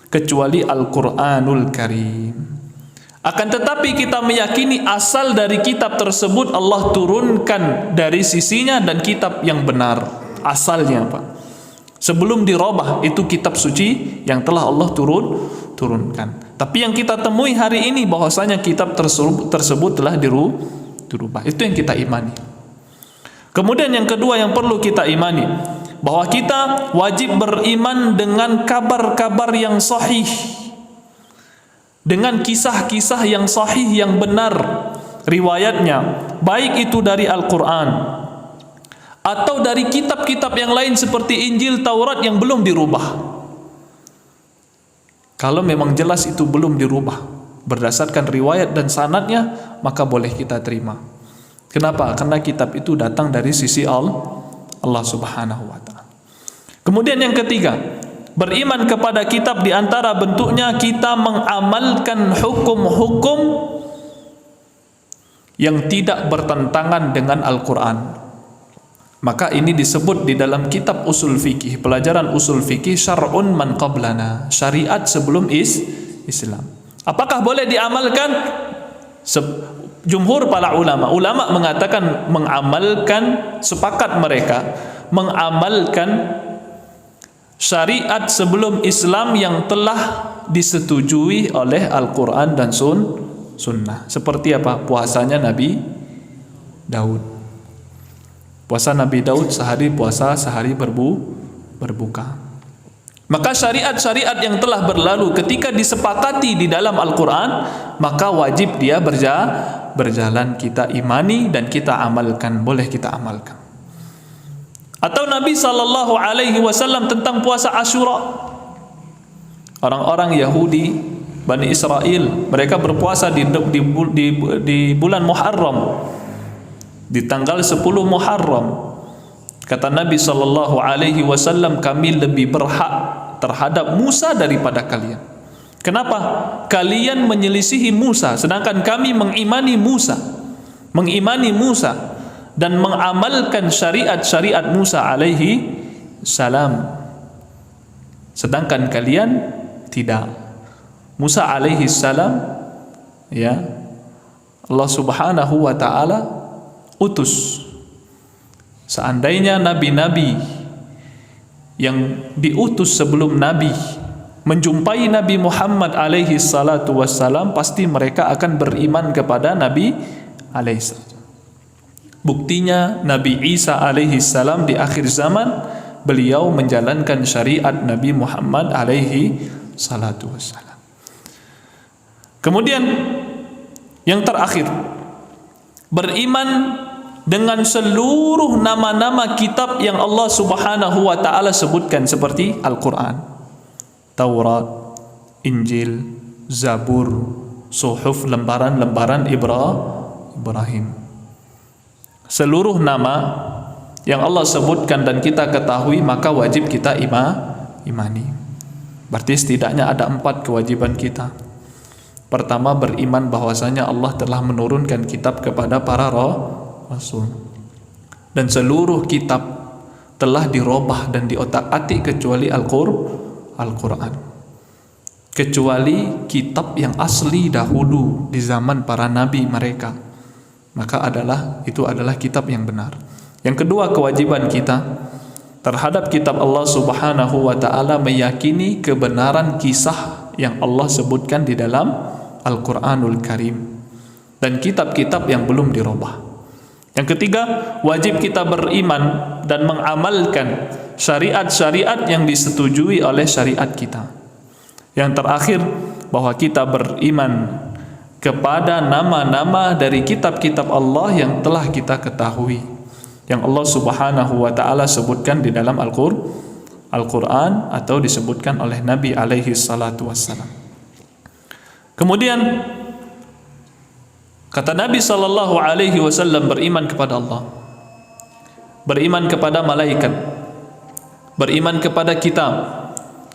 kecuali Al-Quranul Karim. Akan tetapi kita meyakini asal dari kitab tersebut Allah turunkan dari sisinya dan kitab yang benar asalnya, Pak. Sebelum dirubah itu kitab suci yang telah Allah turunkan. Tapi yang kita temui hari ini bahwasanya kitab tersebut telah dirubah. Itu yang kita imani. Kemudian yang kedua yang perlu kita imani, bahwa kita wajib beriman dengan kabar-kabar yang sahih, dengan kisah-kisah yang sahih yang benar riwayatnya, baik itu dari Al-Quran atau dari kitab-kitab yang lain seperti Injil, Taurat yang belum dirubah. Kalau memang jelas itu belum dirubah berdasarkan riwayat dan sanadnya, maka boleh kita terima. Kenapa? Karena kitab itu datang dari sisi Allah Subhanahu wa ta'ala. Kemudian yang ketiga, beriman kepada kitab di antara bentuknya kita mengamalkan hukum-hukum yang tidak bertentangan dengan Al-Quran. Maka ini disebut di dalam kitab usul fikih, pelajaran usul fikih, syar'un man qablana, syariat sebelum Islam. Apakah boleh diamalkan? Jumhur para ulama mengatakan mengamalkan, sepakat mereka mengamalkan syariat sebelum Islam yang telah disetujui oleh Al-Quran dan Sunnah. Seperti apa? Puasanya Nabi Daud. Puasa Nabi Daud sehari puasa, sehari berbuka. Maka syariat-syariat yang telah berlalu ketika disepakati di dalam Al-Quran, maka wajib dia berjalan, kita imani dan kita amalkan, boleh kita amalkan. Atau Nabi SAW tentang puasa Asyura. Orang-orang Yahudi, Bani Israel, mereka berpuasa di bulan Muharram, di tanggal 10 Muharram. Kata Nabi SAW, kami lebih berhak terhadap Musa daripada kalian. Kenapa? Kalian menyelisihi Musa, sedangkan kami mengimani Musa dan mengamalkan syariat-syariat Musa alaihi salam, sedangkan kalian tidak. Musa alaihi salam, ya, Allah Subhanahu wa ta'ala utus. Seandainya nabi-nabi yang diutus sebelum Nabi menjumpai Nabi Muhammad alaihi salatu wassalam, pasti mereka akan beriman kepada Nabi alaihi salam. Buktinya Nabi Isa alaihi salam di akhir zaman, beliau menjalankan syariat Nabi Muhammad alaihi salatu wassalam. Kemudian yang terakhir, beriman dengan seluruh nama-nama kitab yang Allah Subhanahu wa ta'ala sebutkan, seperti Al-Quran, Taurat, Injil, Zabur, Suhuf, lembaran-lembaran Ibrahim. Seluruh nama yang Allah sebutkan dan kita ketahui, maka wajib kita imani. Berarti setidaknya ada 4 kewajiban kita. Pertama, beriman bahwasanya Allah telah menurunkan kitab kepada para Rasul, dan seluruh kitab telah dirubah dan diotak-atik kecuali Al-Quran, kecuali kitab yang asli dahulu di zaman para nabi mereka, maka itu adalah kitab yang benar. Yang kedua, kewajiban kita terhadap kitab Allah Subhanahu wa ta'ala meyakini kebenaran kisah yang Allah sebutkan di dalam Al-Quranul Karim dan kitab-kitab yang belum dirubah. Yang ketiga, wajib kita beriman dan mengamalkan syariat-syariat yang disetujui oleh syariat kita. Yang terakhir, bahwa kita beriman kepada nama-nama dari kitab-kitab Allah yang telah kita ketahui, yang Allah Subhanahu wa ta'ala sebutkan di dalam Al-Quran atau disebutkan oleh Nabi alaihi salatu wassalam. Kemudian kata Nabi sallallahu alaihi wasallam, beriman kepada Allah, beriman kepada malaikat, beriman kepada kitab,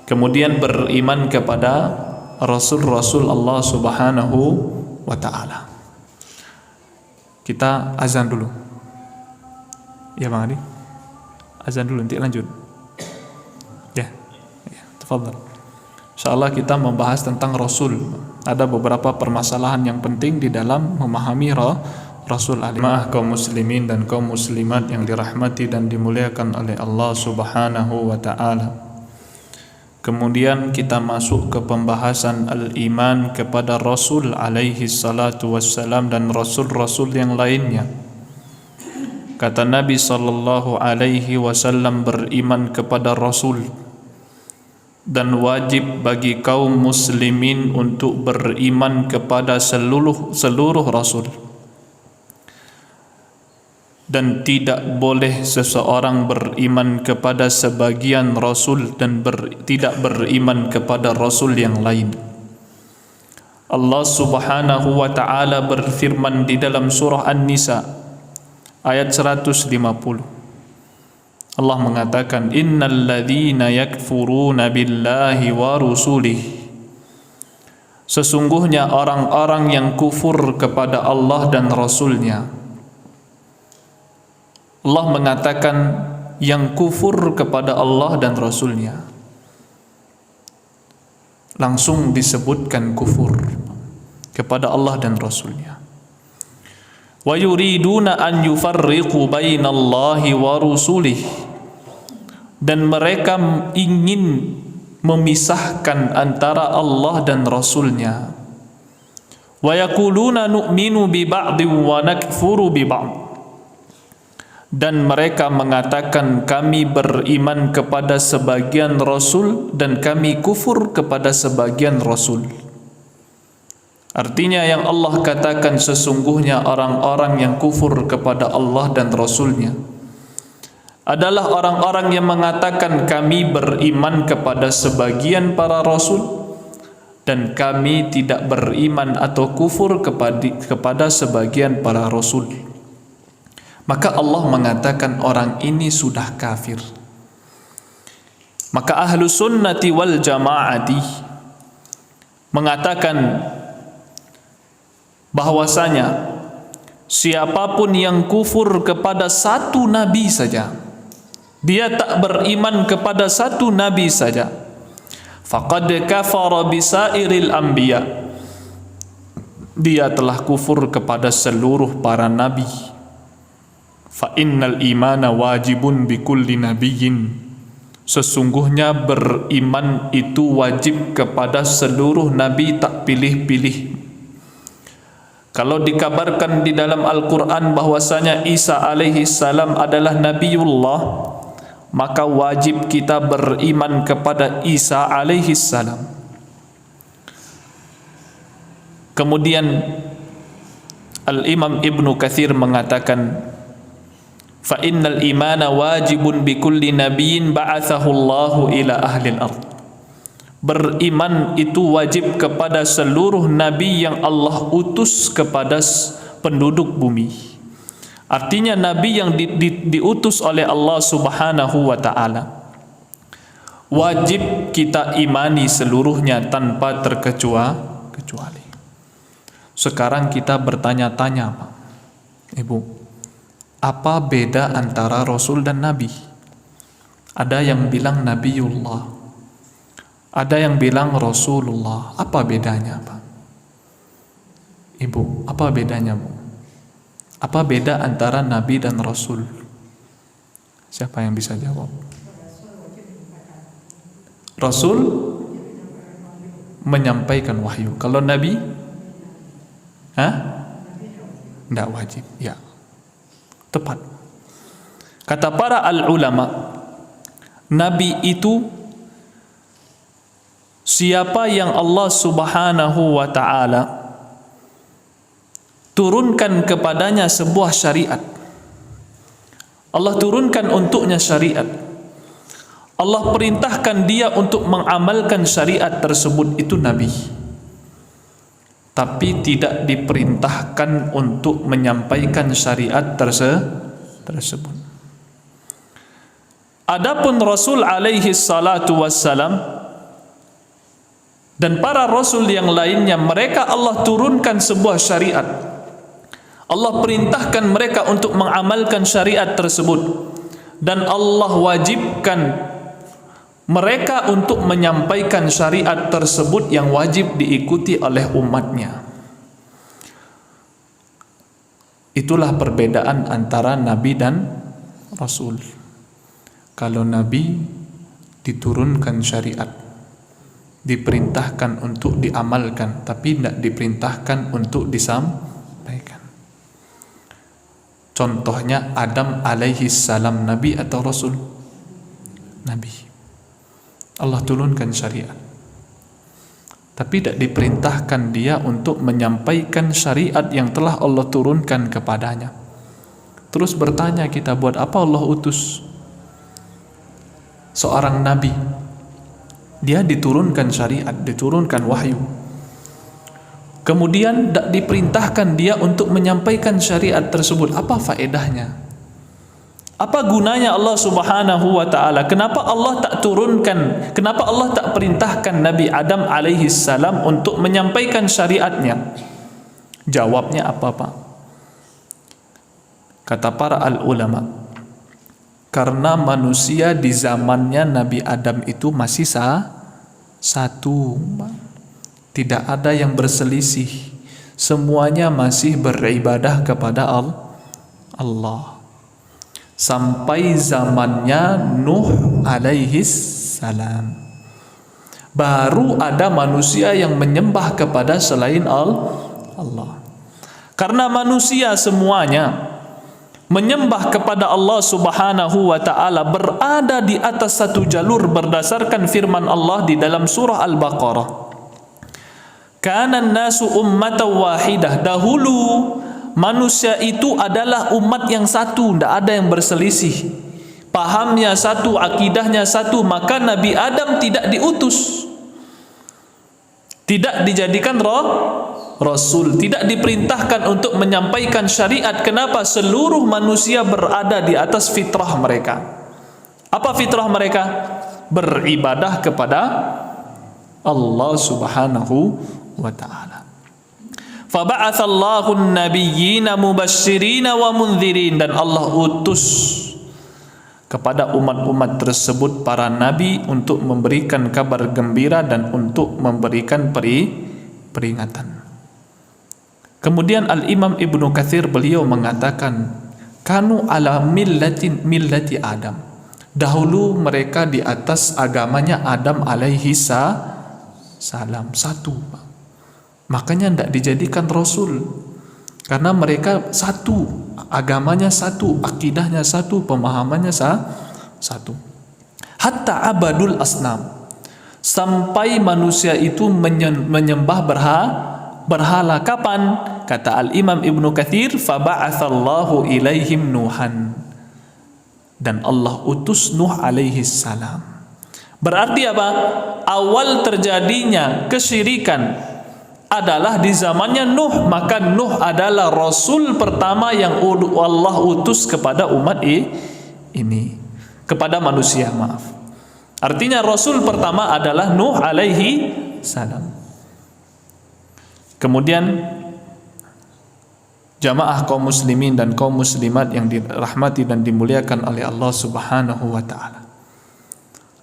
kemudian beriman kepada rasul-rasul Allah Subhanahu wa ta'ala. Kita azan dulu. Ya Bang Adi, azan dulu nanti lanjut. Ya, tafadhal. Insyaallah kita membahas tentang Rasul. Ada beberapa permasalahan yang penting di dalam memahami Rasul alaihi. Jemaah kaum muslimin dan kaum muslimat yang dirahmati dan dimuliakan oleh Allah Subhanahu wa ta'ala. Kemudian kita masuk ke pembahasan al-iman kepada Rasul alaihi salatu wassalam dan Rasul-Rasul yang lainnya. Kata Nabi sallallahu alaihi wasallam, beriman kepada Rasul, dan wajib bagi kaum muslimin untuk beriman kepada seluruh Rasul, dan tidak boleh seseorang beriman kepada sebagian Rasul dan tidak beriman kepada Rasul yang lain. Allah Subhanahu wa taala berfirman di dalam surah An-Nisa ayat 150. Allah mengatakan, innal ladzina yakfuruna billahi wa rusulihi, sesungguhnya orang-orang yang kufur kepada Allah dan Rasulnya. Allah mengatakan yang kufur kepada Allah dan Rasulnya, langsung disebutkan kufur kepada Allah dan Rasulnya. Wa yuriduna an yufarriqu bainallahi wa rusulih, dan mereka ingin memisahkan antara Allah dan Rasulnya. Wa yaquluna nu'minu bi ba'din wa nakfuru bi ba'd, dan mereka mengatakan kami beriman kepada sebagian Rasul dan kami kufur kepada sebagian Rasul. Artinya yang Allah katakan sesungguhnya orang-orang yang kufur kepada Allah dan Rasulnya adalah orang-orang yang mengatakan kami beriman kepada sebagian para Rasul dan kami tidak beriman atau kufur kepada sebagian para Rasul. Maka Allah mengatakan orang ini sudah kafir. Maka ahlu sunnati wal jamaati mengatakan bahwasanya siapapun yang kufur kepada satu nabi saja, dia tak beriman kepada satu nabi saja, faqad kafara bisairil anbiya, dia telah kufur kepada seluruh para nabi. Fa innal imana wajibun bikulli nabiyyin, sesungguhnya beriman itu wajib kepada seluruh nabi, tak pilih-pilih. Kalau dikabarkan di dalam Al-Quran bahwasanya Isa alaihi salam adalah Nabiullah, maka wajib kita beriman kepada Isa alaihi salam. Kemudian Al-Imam Ibnu Katsir mengatakan, fa innal imana wajibun bi kulli nabiyyin ba'athahu Allahu ila ahli al-ard. Beriman itu wajib kepada seluruh nabi yang Allah utus kepada penduduk bumi. Artinya nabi yang diutus oleh Allah Subhanahu wa taala wajib kita imani seluruhnya tanpa terkecuali. Sekarang kita bertanya-tanya, Pak, Ibu, apa beda antara Rasul dan Nabi? Ada yang bilang Nabiullah, ada yang bilang Rasulullah. Apa bedanya, Pak? Ibu, apa bedanya, Bu? Apa beda antara Nabi dan Rasul? Siapa yang bisa jawab? Rasul menyampaikan wahyu. Kalau Nabi? Tidak wajib. Ya, tepat. Kata para al-ulama, Nabi itu siapa yang Allah Subhanahu wa ta'ala turunkan kepadanya sebuah syariat. Allah turunkan untuknya syariat. Allah perintahkan dia untuk mengamalkan syariat tersebut, itu Nabi. Tapi tidak diperintahkan untuk menyampaikan syariat tersebut. Adapun Rasul alaihi salatu wassalam dan para Rasul yang lainnya, mereka Allah turunkan sebuah syariat. Allah perintahkan mereka untuk mengamalkan syariat tersebut, dan Allah wajibkan mereka untuk menyampaikan syariat tersebut yang wajib diikuti oleh umatnya. Itulah perbedaan antara Nabi dan Rasul. Kalau Nabi diturunkan syariat, diperintahkan untuk diamalkan, tapi tidak diperintahkan untuk disampaikan. Contohnya Adam alaihi salam, Nabi atau Rasul? Nabi. Allah turunkan syariat, tapi tidak diperintahkan dia untuk menyampaikan syariat yang telah Allah turunkan kepadanya. Terus bertanya kita, buat apa Allah utus seorang Nabi? Dia diturunkan syariat, diturunkan wahyu. kemudian tak diperintahkan dia untuk menyampaikan syariat tersebut, apa faedahnya? Apa gunanya Allah Subhanahu wa taala? Kenapa Allah tak turunkan, kenapa Allah tak perintahkan Nabi Adam alaihi salam untuk menyampaikan syariatnya? Jawabnya apa, Pak? Kata para ulama, karena manusia di zamannya Nabi Adam itu masih satu, tidak ada yang berselisih, semuanya masih beribadah kepada Allah. Sampai zamannya Nuh alaihi salam, baru ada manusia yang menyembah kepada selain Allah. Karena manusia semuanya menyembah kepada Allah Subhanahu wa taala berada di atas satu jalur berdasarkan firman Allah di dalam surah Al-Baqarah. Kana an-nasu ummatan wahidah. Dahulu manusia itu adalah umat yang satu, tidak ada yang berselisih. Pahamnya satu, akidahnya satu, maka Nabi Adam tidak diutus. Tidak dijadikan Rasul, tidak diperintahkan untuk menyampaikan syariat. Kenapa? Seluruh manusia berada di atas fitrah mereka. Apa fitrah mereka? Beribadah kepada Allah Subhanahu wa ta'ala. Faba'athallahu an-nabiyyina mubashshirina wa mundzirin, dan Allah utus kepada umat-umat tersebut para nabi untuk memberikan kabar gembira dan untuk memberikan peringatan. Kemudian Al-Imam Ibnu Katsir beliau mengatakan, kanu ala millati Adam. Dahulu mereka di atas agamanya Adam alaihi salam, satu. Makanya tidak dijadikan Rasul, karena mereka satu, agamanya satu, akidahnya satu, pemahamannya satu. Hatta abadul asnam, sampai manusia itu menyembah berhala. Kapan? Kata Al-Imam Ibnu Katsir, faba'atsallahu ilaihim Nuhan, dan Allah utus Nuh alaihi salam. Berarti apa? Awal terjadinya kesyirikan adalah di zamannya Nuh, maka Nuh adalah Rasul pertama yang Allah utus kepada umat ini, kepada manusia, maaf. Artinya Rasul pertama adalah Nuh alaihi salam. Kemudian jamaah kaum muslimin dan kaum muslimat yang dirahmati dan dimuliakan oleh Allah Subhanahu wa taala.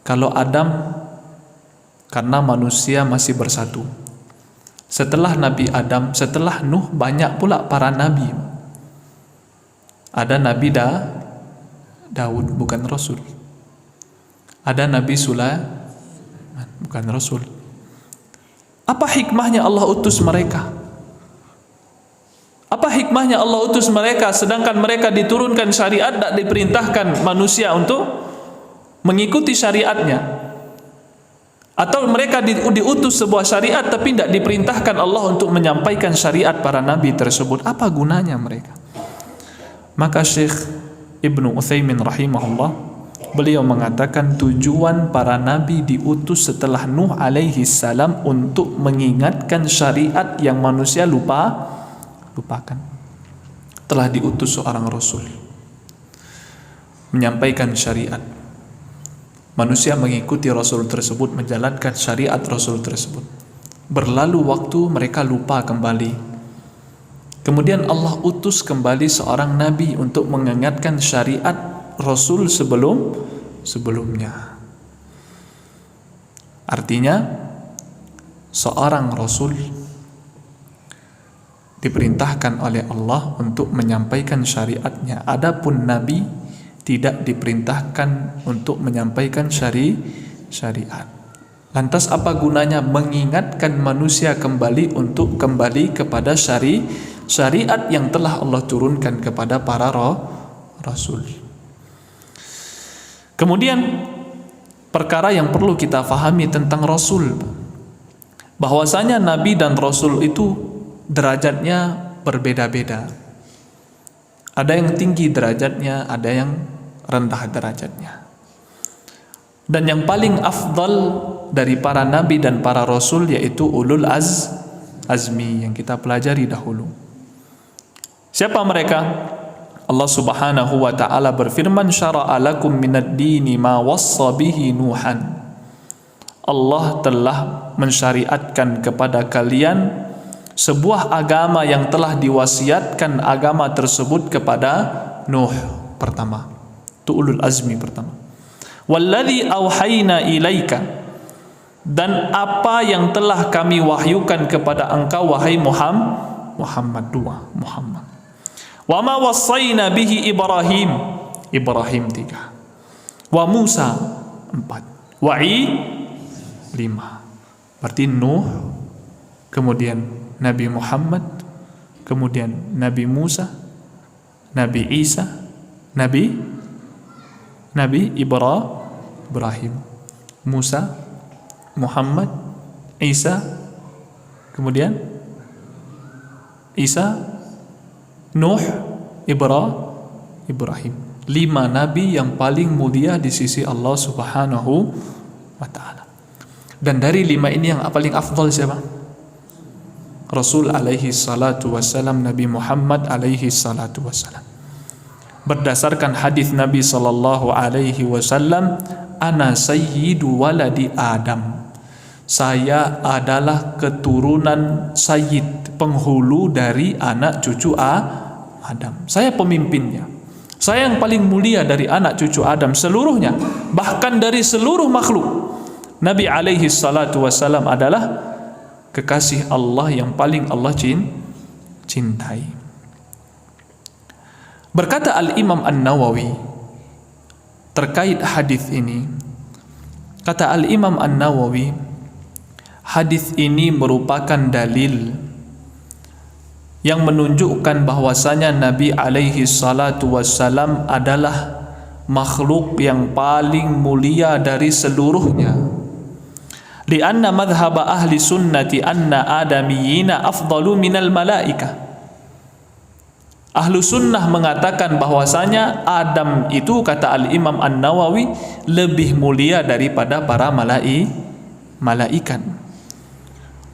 Kalau Adam, karena manusia masih bersatu. Setelah Nabi Adam, setelah Nuh, banyak pula para nabi. Ada Nabi Daud, bukan Rasul. Ada Nabi Sulaiman, bukan Rasul. Apa hikmahnya Allah utus mereka? Apa hikmahnya Allah utus mereka sedangkan mereka diturunkan syariat, tak diperintahkan manusia untuk mengikuti syariatnya? Atau mereka diutus sebuah syariat tapi tidak diperintahkan Allah untuk menyampaikan syariat para nabi tersebut? Apa gunanya mereka? Maka Syekh Ibnu Utsaimin rahimahullah, beliau mengatakan tujuan para nabi diutus setelah Nuh alaihi salam untuk mengingatkan syariat yang manusia lupakan. Telah diutus seorang Rasul menyampaikan syariat. Manusia mengikuti Rasul tersebut, menjalankan syariat Rasul tersebut. Berlalu waktu, mereka lupa kembali. Kemudian Allah utus kembali seorang nabi untuk mengingatkan syariat Rasul sebelumnya. Artinya seorang Rasul diperintahkan oleh Allah untuk menyampaikan syariatnya. Adapun nabi tidak diperintahkan untuk menyampaikan syariat. Lantas apa gunanya mengingatkan manusia kembali untuk kembali kepada syariat yang telah Allah turunkan kepada para Rasul? Kemudian perkara yang perlu kita fahami tentang Rasul, bahwasanya Nabi dan Rasul itu derajatnya berbeda-beda. Ada yang tinggi derajatnya, ada yang rendah derajatnya. Dan yang paling afdal dari para nabi dan para rasul yaitu ulul azmi yang kita pelajari dahulu. Siapa mereka? Allah Subhanahu wa taala berfirman, syara'a lakum minad dini ma wassa bihi Nuhan. Allah telah mensyariatkan kepada kalian sebuah agama yang telah diwasiatkan agama tersebut kepada Nuh pertama. Itu ulul azmi pertama. Walladzi auhayna ilaika, dan apa yang telah kami wahyukan kepada engkau wahai Muhammad. Muhammad. Wa ma wassayna bihi Ibrahim 3. Wa Musa 4. Wa 5. Berarti Nuh, kemudian Nabi Muhammad, kemudian Nabi Musa, Nabi Isa, Nabi Ibrahim, Musa, Muhammad, Isa, kemudian Isa, Nuh, Ibrahim. 5 nabi yang paling mulia di sisi Allah Subhanahu wa taala. Dan dari 5 ini yang paling afdal siapa? Rasul alaihi salatu wassalam, Nabi Muhammad alaihi salatu wassalam. Berdasarkan hadis Nabi sallallahu alaihi wasallam, ana sayyidu waladi Adam. Saya adalah keturunan sayyid, penghulu dari anak cucu Adam. Saya pemimpinnya. Saya yang paling mulia dari anak cucu Adam seluruhnya, bahkan dari seluruh makhluk. Nabi alaihi salatu wassalam adalah kekasih Allah yang paling Allah cintai. Berkata Al-Imam An-Nawawi terkait hadis ini, kata Al-Imam An-Nawawi, hadis ini merupakan dalil yang menunjukkan bahwasanya Nabi alaihi salatu wassalam adalah makhluk yang paling mulia dari seluruhnya. Lianna madhhab ahli sunnati anna adamiyina afdalu minal malaikah. Ahlu sunnah mengatakan bahwasanya Adam itu, kata Al-Imam An-Nawawi, lebih mulia daripada para malaikat.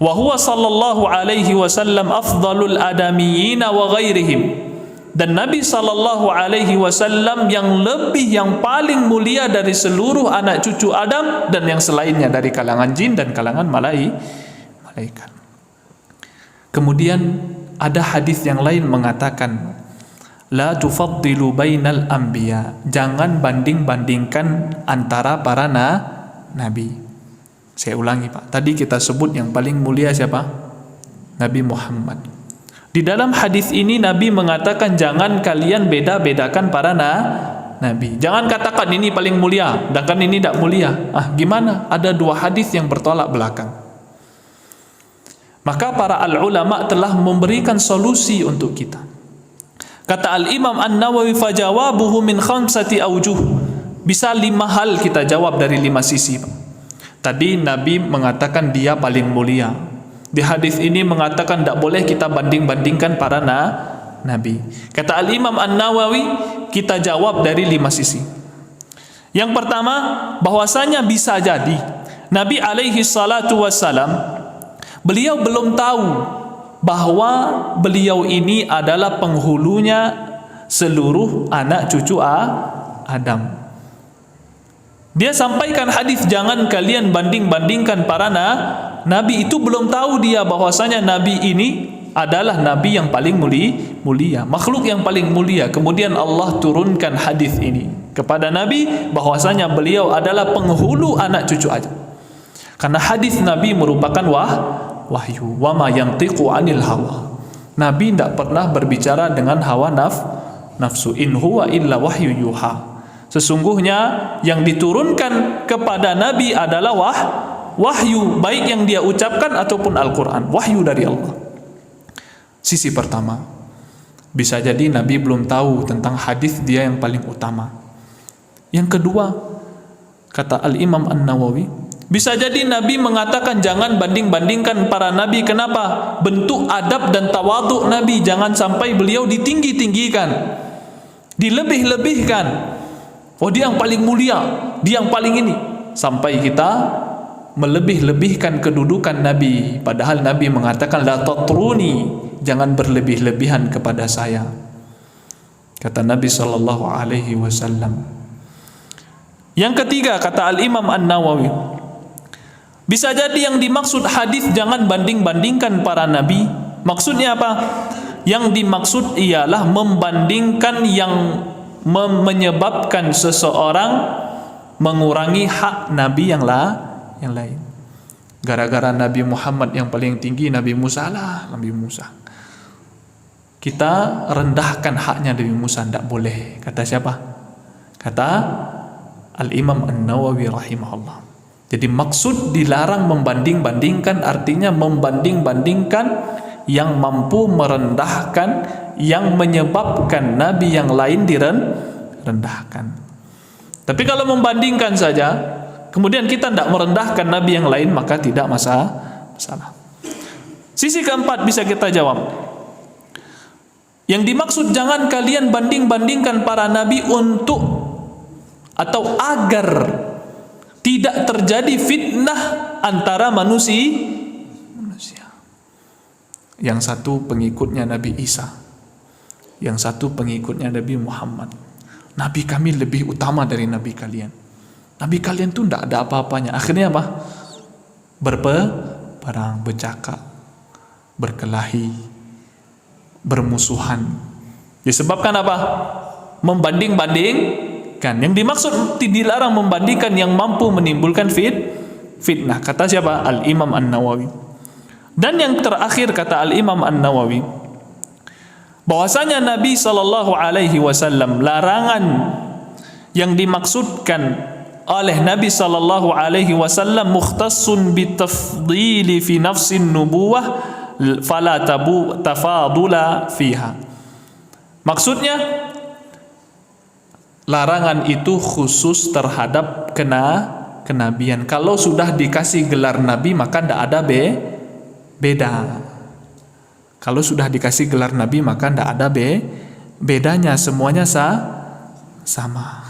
Wa huwa sallallahu alaihi wasallam afdalul adamiyina wa ghairihim. Dan Nabi sallallahu alaihi wasallam yang paling mulia dari seluruh anak cucu Adam dan yang selainnya dari kalangan jin dan kalangan malaikat. Kemudian ada hadis yang lain mengatakan, la tufaddilu bainal anbiya, jangan banding-bandingkan antara para nabi. Saya ulangi Pak, tadi kita sebut yang paling mulia siapa? Nabi Muhammad. Di dalam hadis ini Nabi mengatakan jangan kalian beda-bedakan para nabi. Jangan katakan ini paling mulia, sedangkan ini tidak mulia. Gimana? Ada 2 hadis yang bertolak belakang. Maka para ulama telah memberikan solusi untuk kita. Kata Al-Imam An-Nawawi, fajawabuhu min 5 aujuh. Bisa 5 hal kita jawab dari 5 sisi. Tadi Nabi mengatakan dia paling mulia. Di hadis ini mengatakan tidak boleh kita banding-bandingkan para nabi. Kata Al-Imam An-Nawawi, kita jawab dari 5 sisi. Yang pertama, bahwasanya bisa jadi Nabi alaihi salatu wassalam, beliau belum tahu bahwa beliau ini adalah penghulunya seluruh anak cucu Adam. Dia sampaikan hadis jangan kalian banding-bandingkan para nabi. Itu belum tahu dia bahwasanya nabi ini adalah nabi yang paling mulia, makhluk yang paling mulia. Kemudian Allah turunkan hadis ini kepada Nabi bahwasanya beliau adalah penghulu anak cucu Adam. Karena hadis Nabi merupakan wahyu. Wa ma yantiqu anil hawa. Nabi tidak pernah berbicara dengan hawa nafsu. In huwa illa wahyu yuha. Sesungguhnya yang diturunkan kepada Nabi adalah wahyu, baik yang dia ucapkan ataupun Al-Quran, wahyu dari Allah. Sisi pertama, bisa jadi Nabi belum tahu tentang hadis dia yang paling utama. Yang kedua, kata Al-Imam An-Nawawi, bisa jadi Nabi mengatakan jangan banding-bandingkan para nabi. Kenapa? Bentuk adab dan tawaduk Nabi, jangan sampai beliau ditinggi-tinggikan, dilebih-lebihkan. Oh dia yang paling mulia, dia yang paling ini, sampai kita melebih-lebihkan kedudukan Nabi, padahal Nabi mengatakan la tatruni, jangan berlebih-lebihan kepada saya. Kata Nabi sallallahu alaihi wasallam. Yang ketiga, kata Al-Imam An-Nawawi, bisa jadi yang dimaksud hadis jangan banding-bandingkan para nabi, maksudnya apa? Yang dimaksud ialah membandingkan yang menyebabkan seseorang mengurangi hak nabi yang lain. Gara-gara Nabi Muhammad yang paling tinggi, Nabi Musa lah, Nabi Musa, kita rendahkan haknya Nabi Musa, tidak boleh. Kata siapa? Kata Al-Imam An-Nawawi rahimahullah. Jadi maksud dilarang membanding-bandingkan artinya membanding-bandingkan yang mampu merendahkan, yang menyebabkan nabi yang lain direndahkan. Tapi kalau membandingkan saja, kemudian kita tidak merendahkan nabi yang lain, maka tidak masalah. Sisi keempat bisa kita jawab. Yang dimaksud jangan kalian banding-bandingkan para nabi untuk atau agar tidak terjadi fitnah antara manusia. Yang satu pengikutnya Nabi Isa, yang satu pengikutnya Nabi Muhammad. Nabi kami lebih utama dari nabi kalian. Nabi kalian tuh tidak ada apa-apanya. Akhirnya apa? Berperang, bercakap, berkelahi, bermusuhan. Disebabkan apa? Membanding-bandingkan. Yang dimaksud dilarang membandingkan yang mampu menimbulkan fitnah. Kata siapa? Al-Imam An-Nawawi. Dan yang terakhir kata Al-Imam An-Nawawi, bahwasanya Nabi SAW, larangan yang dimaksudkan oleh Nabi SAW mukhtassun bitafdili fi nafsin nubuwah fala tafadula fiha. Maksudnya larangan itu khusus terhadap kenabian. Kalau sudah dikasih gelar nabi maka tidak ada beda. Kalau sudah dikasih gelar nabi maka tidak ada bedanya, semuanya sama.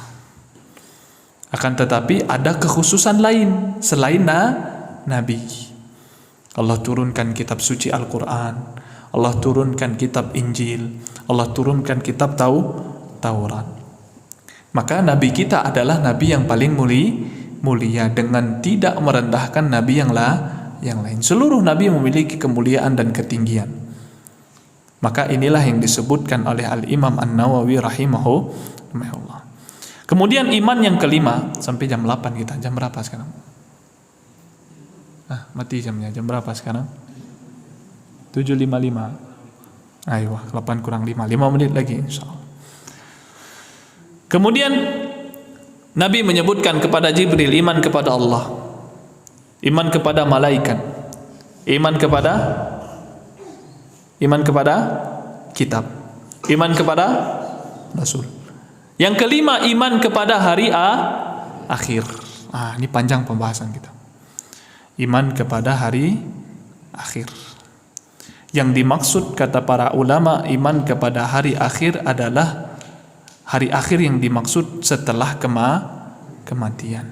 Akan tetapi ada kekhususan lain selain nabi. Allah turunkan kitab suci Al-Quran, Allah turunkan kitab Injil, Allah turunkan kitab Taurat. Maka nabi kita adalah nabi yang paling mulia dengan tidak merendahkan nabi yang lain. Seluruh nabi memiliki kemuliaan dan ketinggian. Maka inilah yang disebutkan oleh Al-Imam An-Nawawi rahimahullah. Kemudian iman yang kelima, sampai jam 8 kita. Jam berapa sekarang? Mati jamnya. Jam berapa sekarang? 7.55. Ayo, 8 kurang 5. 5 menit lagi insyaallah. Kemudian Nabi menyebutkan kepada Jibril iman kepada Allah, iman kepada malaikat, iman kepada kitab, iman kepada Rasul. Yang kelima iman kepada hari akhir. Ini panjang pembahasan kita. Iman kepada hari akhir. Yang dimaksud kata para ulama iman kepada hari akhir adalah hari akhir yang dimaksud setelah kematian.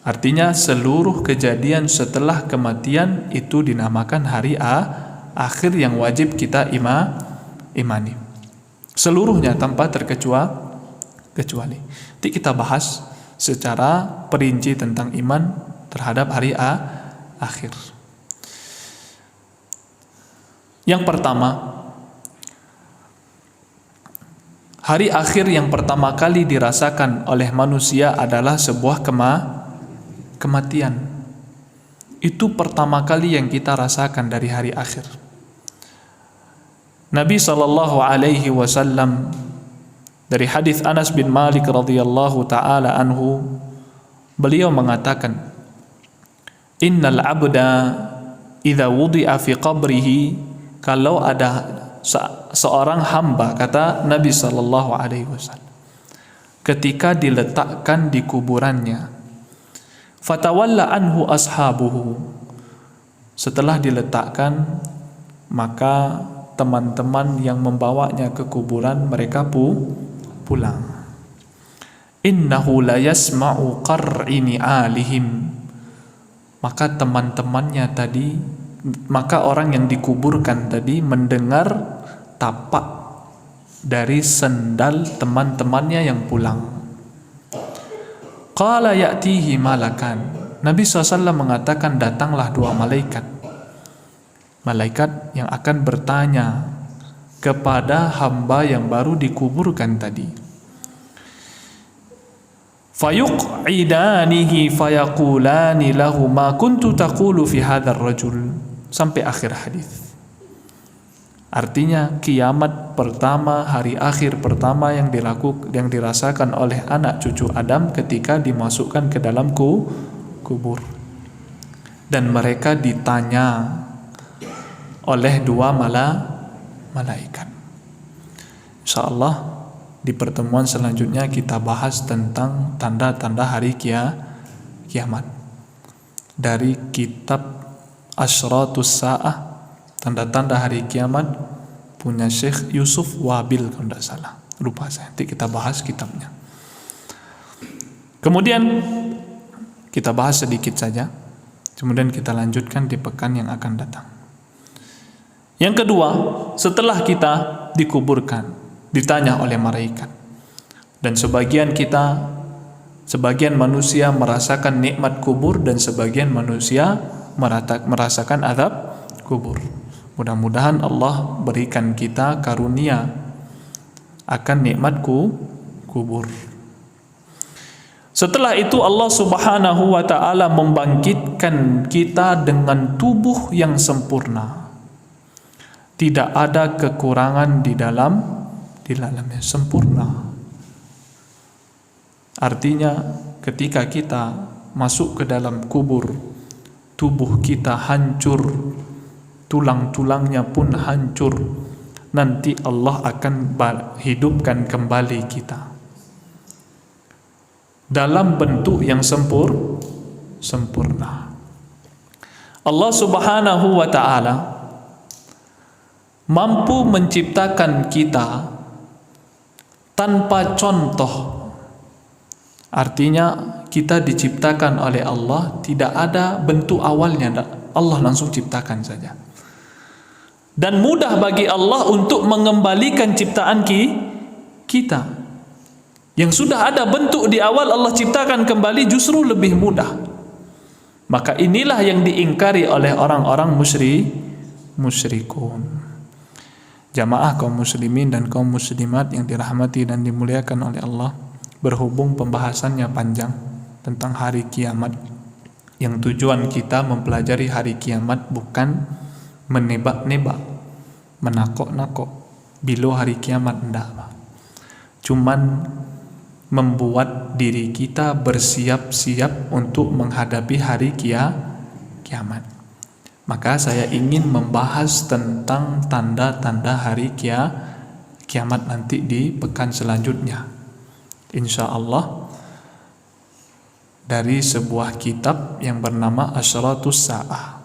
Artinya seluruh kejadian setelah kematian itu dinamakan hari akhir yang wajib kita imani. Seluruhnya tanpa terkecuali. Nanti kita bahas secara perinci tentang iman terhadap hari akhir. Yang pertama, hari akhir yang pertama kali dirasakan oleh manusia adalah sebuah kematian. Itu pertama kali yang kita rasakan dari hari akhir. Nabi SAW dari hadis Anas bin Malik radhiyallahu taala anhu, beliau mengatakan, innal abda idza wudi'a fi qabrihi, kalau ada seorang hamba, kata Nabi SAW, ketika diletakkan di kuburannya, fatawalla anhu ashabuhu, setelah diletakkan maka teman-teman yang membawanya ke kuburan mereka pulang. innahu la yasma'u qar'ini alihim. Maka teman-temannya tadi, maka orang yang dikuburkan tadi mendengar tapak dari sendal teman-temannya yang pulang. Qala ya'tihi malakan. Nabi SAW mengatakan, datanglah dua malaikat. Malaikat yang akan bertanya kepada hamba yang baru dikuburkan tadi. Fayuq'idanihi fayaqulani lahu ma kuntu taqulu fi hadzal rajul, sampai akhir hadis. Artinya kiamat pertama, hari akhir pertama yang dirasakan oleh anak cucu Adam ketika dimasukkan ke dalam kubur. Dan mereka ditanya oleh dua malaikat. Insyaallah di pertemuan selanjutnya kita bahas tentang tanda-tanda hari kiamat. Dari kitab Asyratus Sa'ah, tanda-tanda hari kiamat, punya Syekh Yusuf Wabil kalau tidak salah. Lupa saya, nanti kita bahas kitabnya. Kemudian kita bahas sedikit saja, kemudian kita lanjutkan di pekan yang akan datang. Yang kedua, setelah kita dikuburkan, ditanya oleh malaikat, dan sebagian manusia merasakan nikmat kubur dan sebagian manusia merasakan azab kubur. Mudah-mudahan Allah berikan kita karunia akan nikmat kubur. Setelah itu Allah Subhanahu wa ta'ala membangkitkan kita dengan tubuh yang sempurna. Tidak ada kekurangan di dalamnya, sempurna. Artinya ketika kita masuk ke dalam kubur, tubuh kita hancur, tulang-tulangnya pun hancur. Nanti Allah akan hidupkan kembali kita dalam bentuk yang sempurna. Allah Subhanahu wa ta'ala mampu menciptakan kita tanpa contoh. Artinya kita diciptakan oleh Allah, tidak ada bentuk awalnya, Allah langsung ciptakan saja. Dan mudah bagi Allah untuk mengembalikan ciptaan kita. Yang sudah ada bentuk di awal Allah ciptakan kembali justru lebih mudah. Maka inilah yang diingkari oleh orang-orang musyrikun. Jamaah kaum muslimin dan kaum muslimat yang dirahmati dan dimuliakan oleh Allah, berhubung pembahasannya panjang tentang hari kiamat, yang tujuan kita mempelajari hari kiamat bukan menebak-nebak, menakok-nakok bila hari kiamat, enggak. Cuman membuat diri kita bersiap-siap untuk menghadapi hari kiamat. Maka saya ingin membahas tentang tanda-tanda hari kiamat nanti di pekan selanjutnya, insya Allah, dari sebuah kitab yang bernama Asyratus Sa'ah,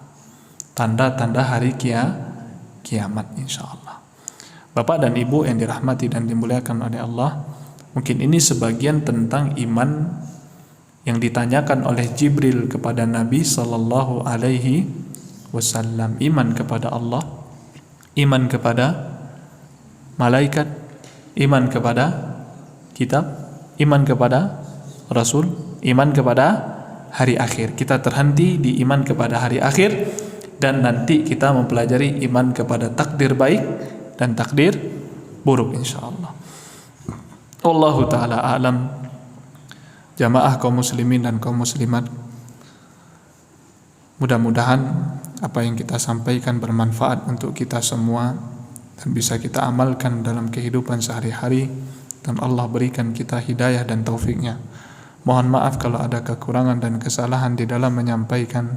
tanda-tanda hari kiamat, insya Allah. Bapak dan Ibu yang dirahmati dan dimuliakan oleh Allah, mungkin ini sebagian tentang iman yang ditanyakan oleh Jibril kepada Nabi Sallallahu Alaihi Wasallam. Iman kepada Allah, iman kepada malaikat, iman kepada kitab, iman kepada Rasul, iman kepada hari akhir. Kita terhenti di iman kepada hari akhir, dan nanti kita mempelajari iman kepada takdir baik dan takdir buruk, insyaallah. Wallahu ta'ala a'lam. Jamaah kaum muslimin dan kaum muslimat, mudah-mudahan apa yang kita sampaikan bermanfaat untuk kita semua dan bisa kita amalkan dalam kehidupan sehari-hari, dan Allah berikan kita hidayah dan taufiknya. Mohon maaf kalau ada kekurangan dan kesalahan di dalam menyampaikan.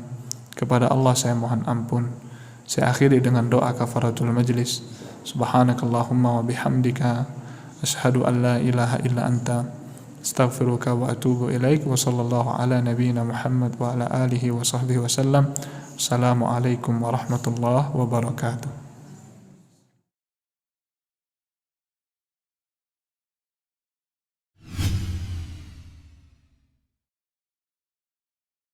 Kepada Allah saya mohon ampun. Saya akhiri dengan doa kafaratul majlis. Subhanakallahumma wa bihamdika asyhadu an la ilaha illa anta astaghfiruka wa atubu ilaik. Wa sallallahu ala nabiyyina Muhammad wa ala alihi wa sahbihi wa sallam. Assalamualaikum warahmatullahi wabarakatuh.